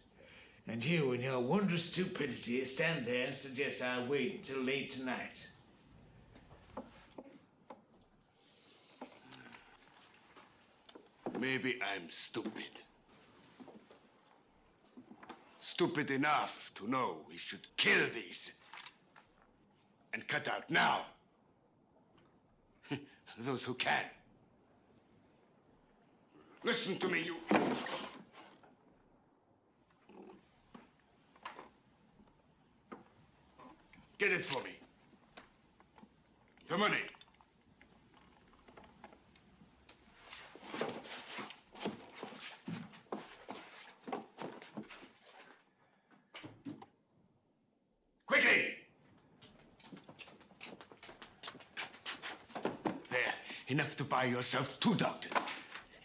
And you, in your wondrous stupidity, stand there and suggest I wait until late tonight. Maybe I'm stupid. Stupid enough to know we should kill these. And cut out now. Those who can. Listen to me, you. Get it for me. The money. Quickly! There, enough to buy yourself 2 doctors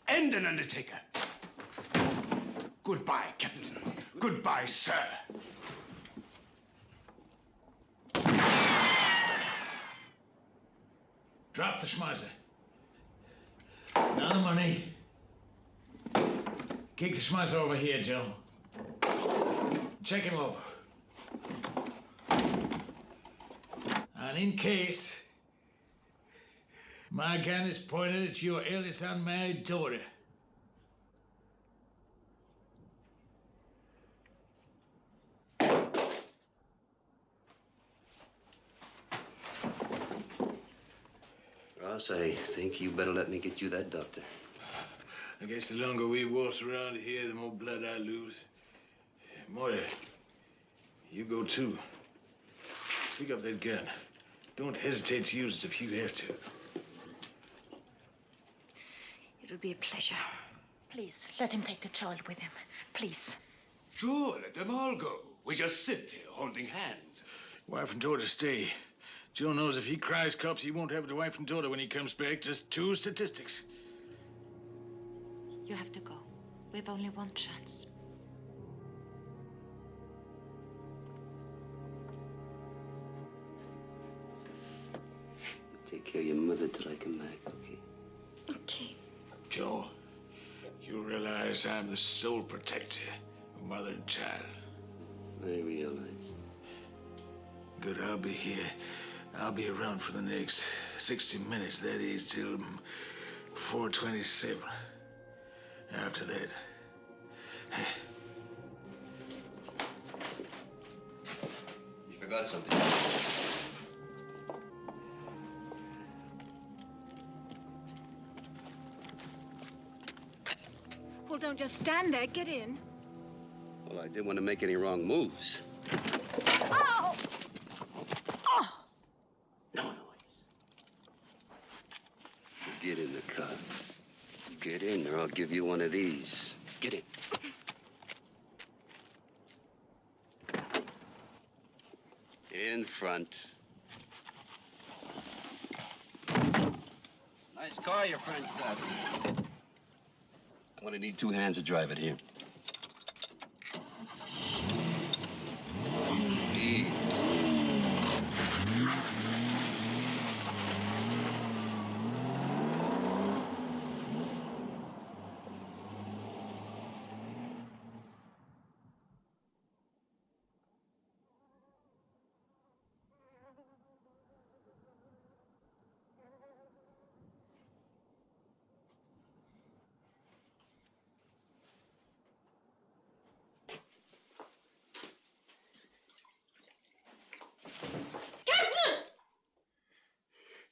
and an undertaker. Goodbye, Captain. Goodbye, sir. Drop the schmeiser. Now the money. Kick the schmeiser over here, Joe. Check him over. And in case, my gun is pointed at your eldest unmarried daughter. Ross, I think you better let me get you that doctor. I guess the longer we waltz around here, the more blood I lose. Moira, you go too. Pick up that gun. Don't hesitate to use it if you have to. It would be a pleasure. Please, let him take the child with him. Please. Sure, let them all go. We just sit here holding hands. Wife and daughter stay. Joe knows if he cries cops, he won't have the wife and daughter when he comes back. Just 2 statistics. You have to go. We have only one chance. Take care of your mother till I come back, okay? Okay. Joe, you realize I'm the sole protector of mother and child. I realize. Good, I'll be here. I'll be around for the next 60 minutes. That is till 4:27. After that, you forgot something. Well, don't just stand there. Get in. Well, I didn't want to make any wrong moves. Oh! Oh! No. Get in, or I'll give you one of these. Get in. In front. Nice car your friend's got. I'm gonna need 2 hands to drive it here. Ease.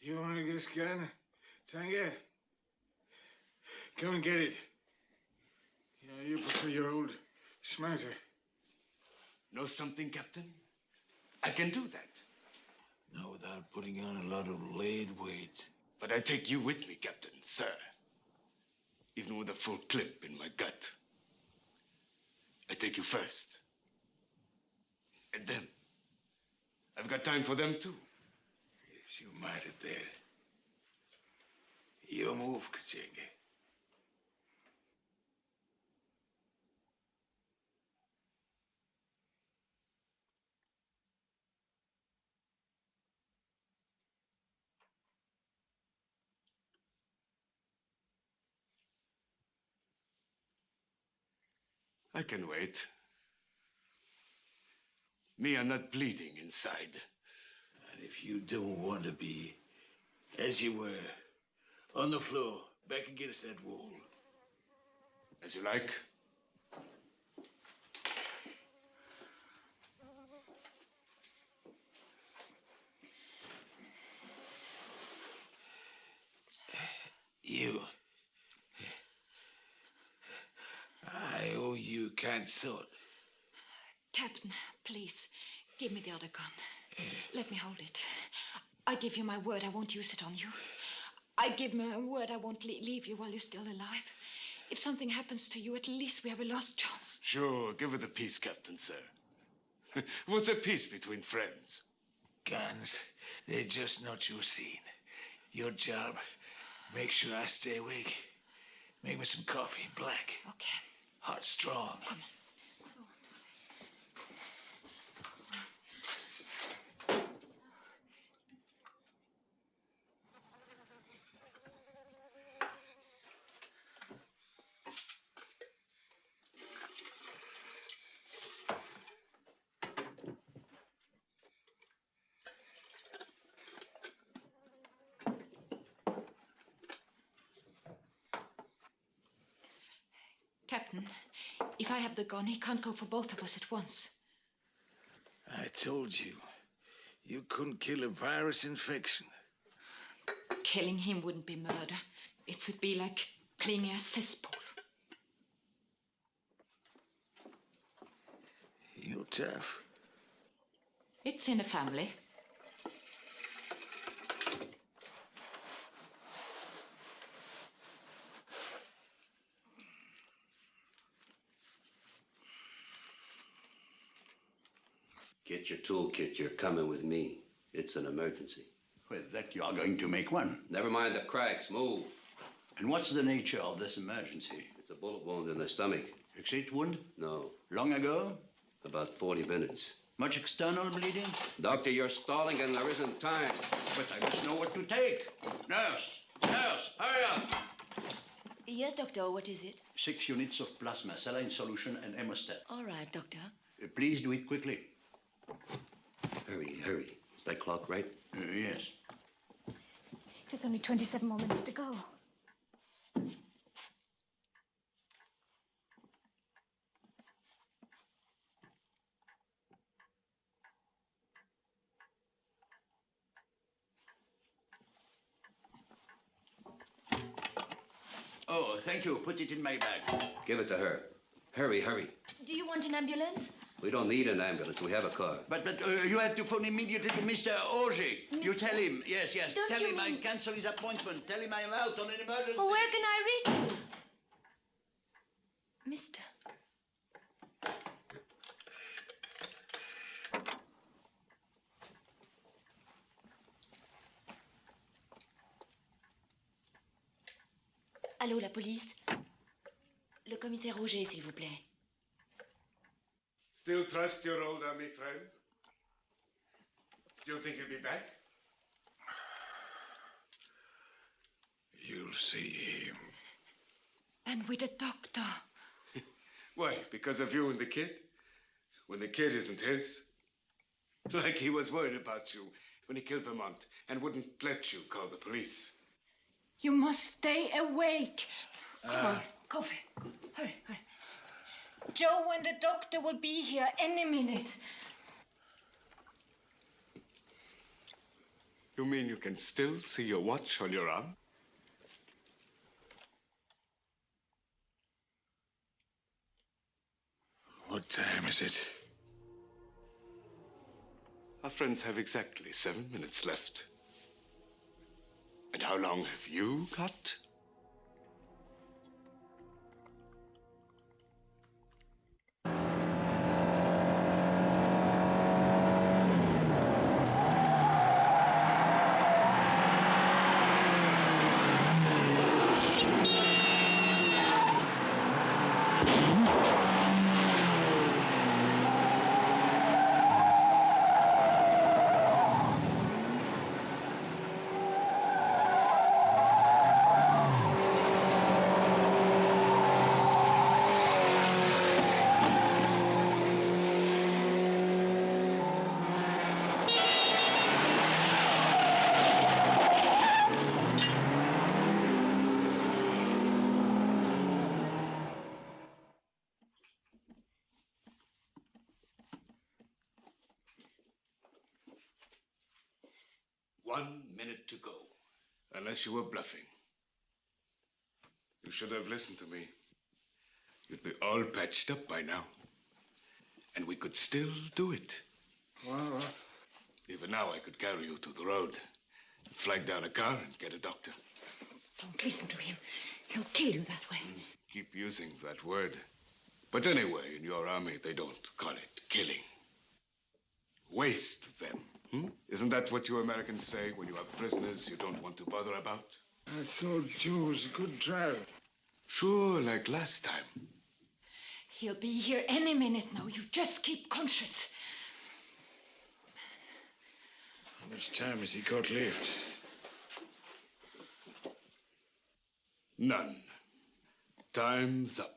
You want to get gun, Tanga? Come and get it. You know, you prefer your old schmanzer. Know something, Captain? I can do that. Not without putting on a lot of lead weight. But I take you with me, Captain, sir. Even with a full clip in my gut. I take you first. And them. I've got time for them, too. Yes, you might have did. Your move, Kachenga. I can wait. Me, I'm not bleeding inside. And if you don't want to be as you were, on the floor, back against that wall. As you like. You. I owe you kind thought. Captain, please, give me the other gun. Let me hold it. I give you my word I won't use it on you. I give my word I won't leave you while you're still alive. If something happens to you, at least we have a last chance. Sure, give it a peace, Captain, sir. What's a peace between friends? Guns, they're just not your scene. Your job, make sure I stay awake. Make me some coffee, black. Okay. Hot, strong. Come on. Captain, if I have the gun, he can't go for both of us at once. I told you, you couldn't kill a virus infection. Killing him wouldn't be murder. It would be like cleaning a cesspool. You're tough. It's in the family. Get your toolkit. You're coming with me. It's an emergency. With that, you are going to make one. Never mind the cracks. Move. And what's the nature of this emergency? It's a bullet wound in the stomach. Exit wound? No. Long ago? About 40 minutes. Much external bleeding? Doctor, you're stalling and there isn't time. But I must know what to take. Nurse! Hurry up! Yes, doctor, what is it? 6 units of plasma, saline solution, and hemostat. All right, doctor. Please do it quickly. Hurry. Is that clock right? Yes. There's only 27 more minutes to go. Oh, thank you. Put it in my bag. Give it to her. Hurry. Do you want an ambulance? We don't need an ambulance. We have a car. But you have to phone immediately to Mr. Auger. You tell him. Yes, yes. Don't Tell you him I mean- cancel his appointment. Tell him I'm out on an emergency. Oh, where can I reach you? Mister. Allô, la police? Le commissaire Roger, s'il vous plaît. Still trust your old army friend? Still think he'll be back? You'll see him. And with a doctor. Why? Because of you and the kid? When the kid isn't his? Like he was worried about you when he killed Vermont and wouldn't let you call the police. You must stay awake. Come on, coffee. Hurry, hurry. Joe and the doctor will be here any minute. You mean you can still see your watch on your arm? What time is it? Our friends have exactly 7 minutes left. And how long have you got? One minute to go. Unless you were bluffing. You should have listened to me. You'd be all patched up by now. And we could still do it. Well, Even now, I could carry you to the road, flag down a car and get a doctor. Don't listen to him. He'll kill you that way. Keep using that word. But anyway, in your army, they don't call it killing. Waste them. Isn't that what you Americans say when you have prisoners you don't want to bother about? I thought Joe was a good driver. Sure, like last time. He'll be here any minute now. You just keep conscious. How much time has he got left? None. Time's up.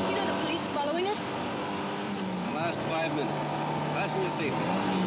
Do you know the police are following us? The last 5 minutes. Fasten your seatbelt.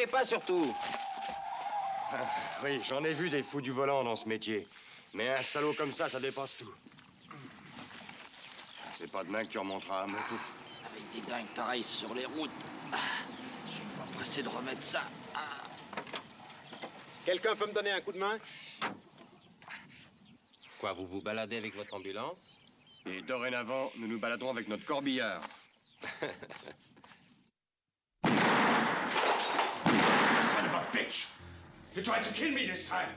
bougez pas surtout. Ah, oui, j'en ai vu des fous du volant dans ce métier. Mais un salaud comme ça dépasse tout. C'est pas demain que tu remonteras à moto. Avec des dingues pareils sur les routes, je suis pas pressé de remettre ça. Quelqu'un peut me donner un coup de main? Quoi, vous vous baladez avec votre ambulance? Et dorénavant, nous nous baladons avec notre corbillard. Son of a bitch! You tried to kill me this time!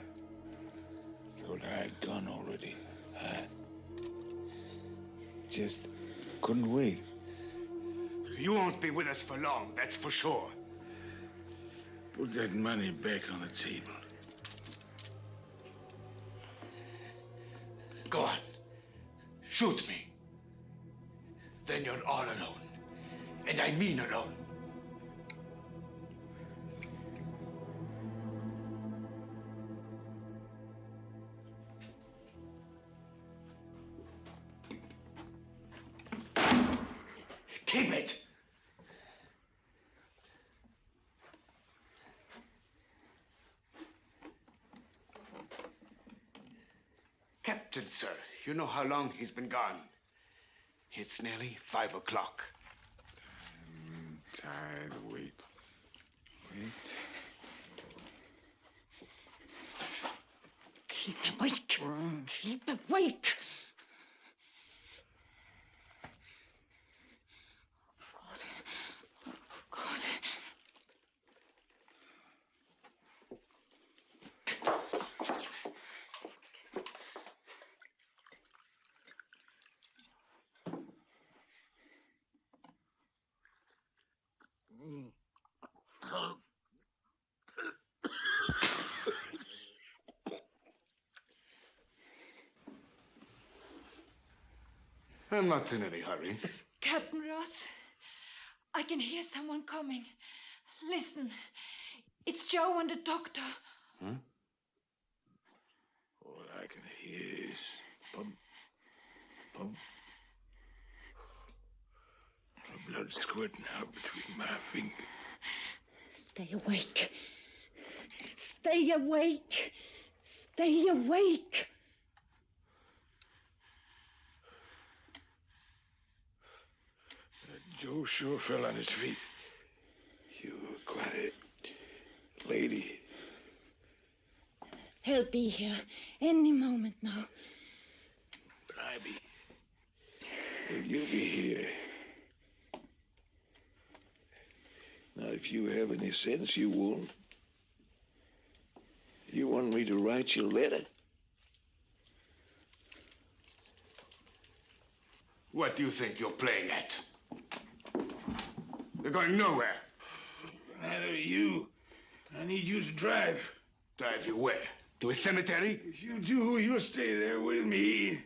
Thought I had gone already. Just couldn't wait. You won't be with us for long, that's for sure. Put that money back on the table. Go on. Shoot me. Then you're all alone. And I mean alone. Keep it! Captain, sir, you know how long he's been gone? It's nearly 5 o'clock. I'm tired. Wait. Keep awake. Keep awake. I'm not in any hurry. Captain Ross, I can hear someone coming. Listen, it's Joe and the doctor. All I can hear is bump, bump. The blood squirting out between my fingers. Stay awake. Stay awake. Stay awake. Joe sure fell on his feet. You were quite a lady. He'll be here any moment now. Blimey. Will you be here? Now, if you have any sense, you won't. You want me to write you a letter? What do you think you're playing at? You're going nowhere. Neither are you. I need you to drive. Drive you where? To a cemetery? If you do, you'll stay there with me.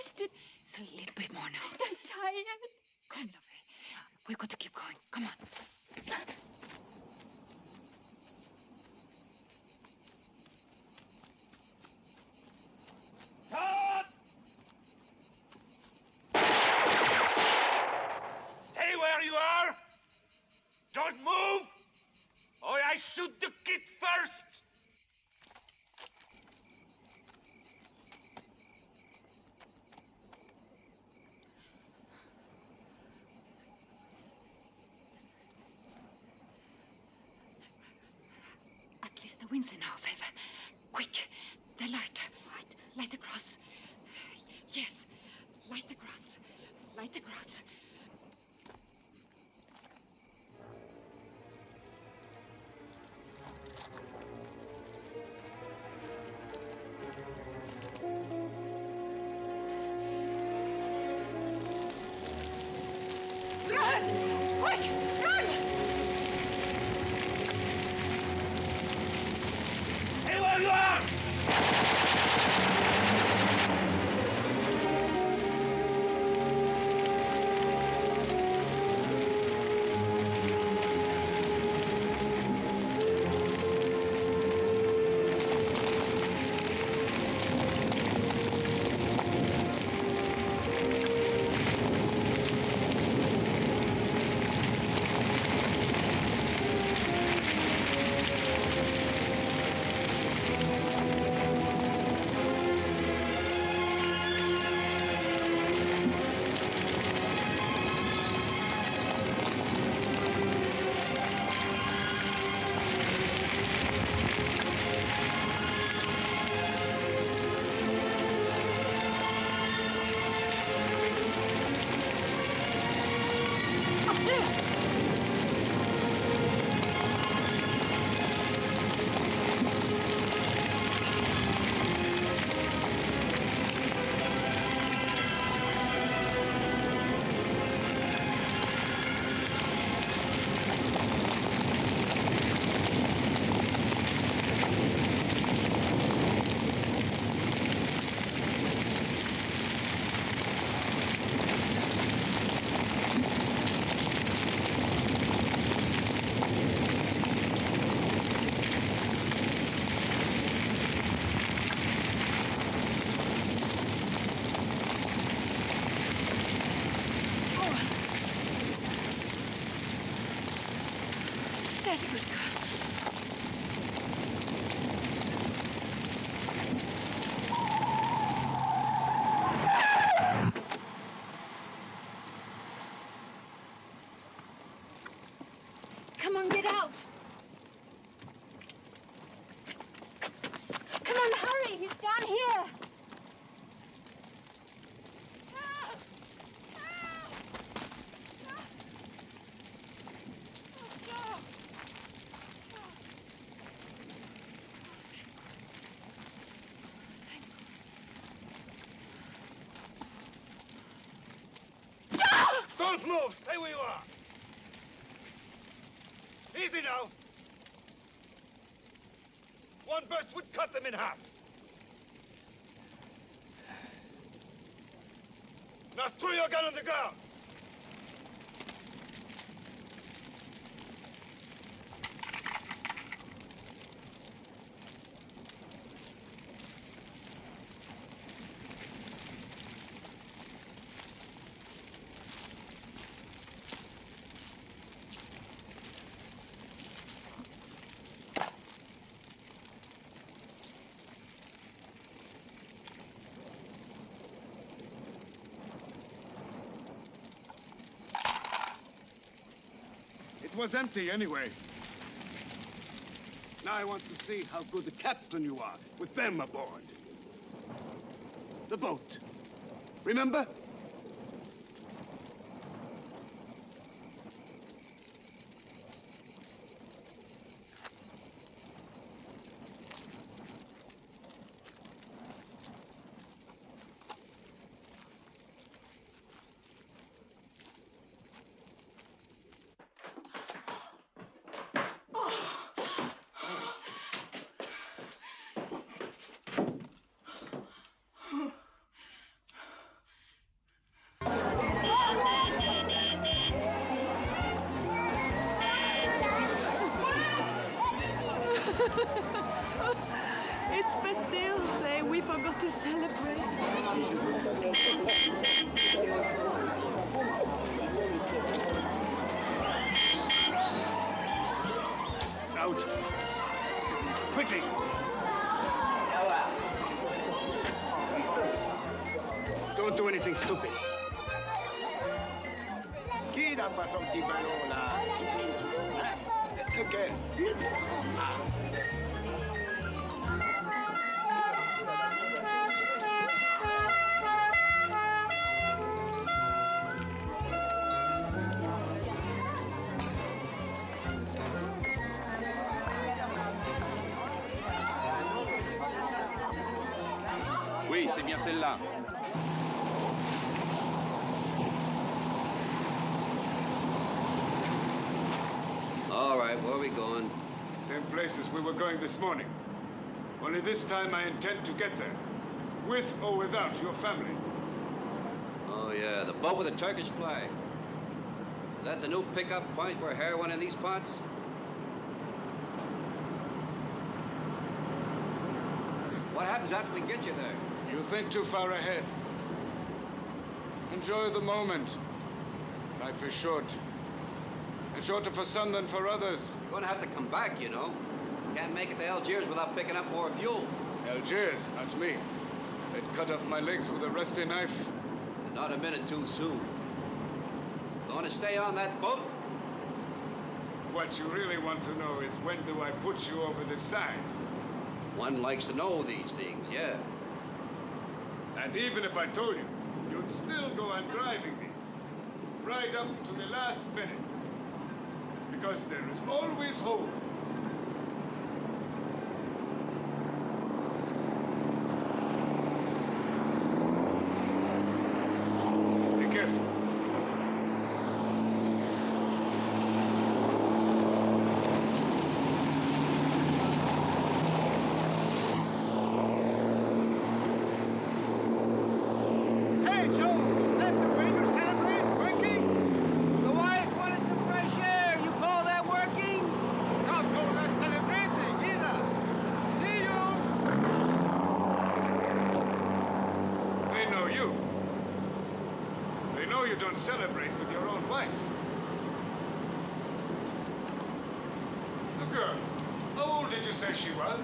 wasted. It's a little bit more now. I'm tired. Come on, lovely. We've got to keep going. Come on. Stop! Stay where you are! Don't move! Or I shoot the kid first! At least the wind's in our favor. Quick, the light. Light the grass. Yes, light the grass. Light the grass. Run! Quick! Run! Stay where you are! There's a good girl. Come on, get out. Come on, hurry. He's down here. Don't move! Stay where you are! Easy now! One burst would cut them in half. Now throw your gun on the ground! It was empty anyway. Now I want to see how good a captain you are with them aboard. The boat. Remember? It's Bastille Day. We forgot to celebrate. Out. Quickly. Don't do anything stupid. Qui n'a pas son petit ballon là? Hein? Lequel? Ah. Oui, c'est bien celle-là. All right, where are we going? Same place as we were going this morning. Only this time I intend to get there. With or without your family. Oh, yeah, the boat with the Turkish flag. Is that the new pickup point for heroin in these parts? What happens after we get you there? You think too far ahead. Enjoy the moment. Life is short. And shorter for some than for others. You're gonna have to come back, you know. Can't make it to Algiers without picking up more fuel. Algiers, that's me. They'd cut off my legs with a rusty knife. And not a minute too soon. Gonna stay on that boat? What you really want to know is when do I put you over the side? One likes to know these things, yeah. And even if I told you, you'd still go on driving me. Right up to the last minute. Because there is always hope. Be careful. Hey, Joe, is that the way you celebrate working? The wife wanted some fresh air. You call that working? Can't call that celebrating either. See you. They know you. They know you don't celebrate with your own wife. The girl, how old did you say she was?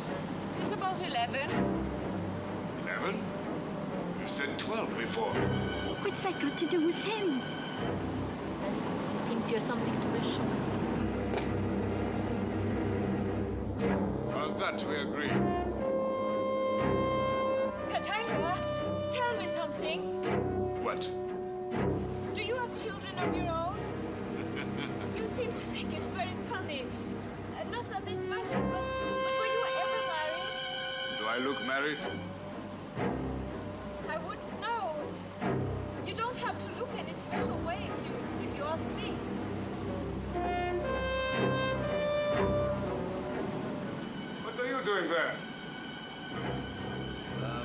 It's about 11. 11? You said 12 before. What's that got to do with him? That's because he thinks you're something special. On that we agree. Katanga, tell me something. What? Do you have children of your own? You seem to think it's very funny. Not that it matters, but were you ever married? Do I look married? I wouldn't know. You don't have to look any special way if you ask me. What are you doing there?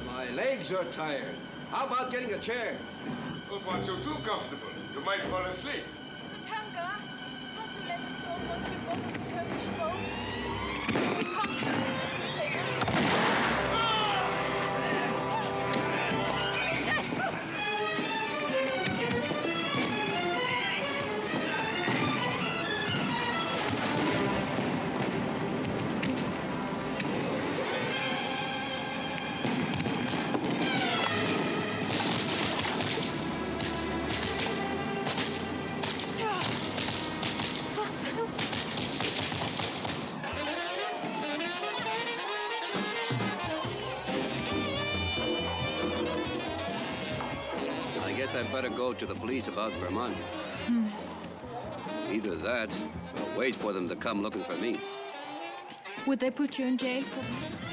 My legs are tired. How about getting a chair? Don't want you too comfortable. You might fall asleep. Katanga, can't you let us go once you go to the Turkish boat? We can't just leave this alone. I guess I'd better go to the police about Vermont. Either that, or wait for them to come looking for me. Would they put you in jail for that?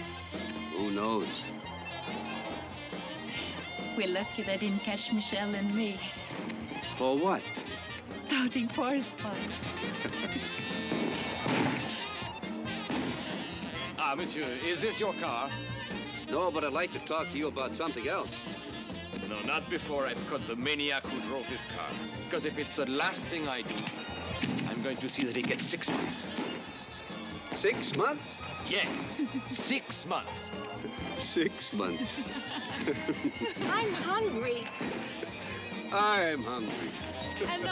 Who knows? We're lucky they didn't catch Michelle and me. For what? Starting forest fires. Ah, monsieur, is this your car? No, but I'd like to talk to you about something else. No, not before I've caught the maniac who drove this car. Because if it's the last thing I do, I'm going to see that he gets 6 months. 6 months? Yes, 6 months. 6 months. I'm hungry. I'm hungry. And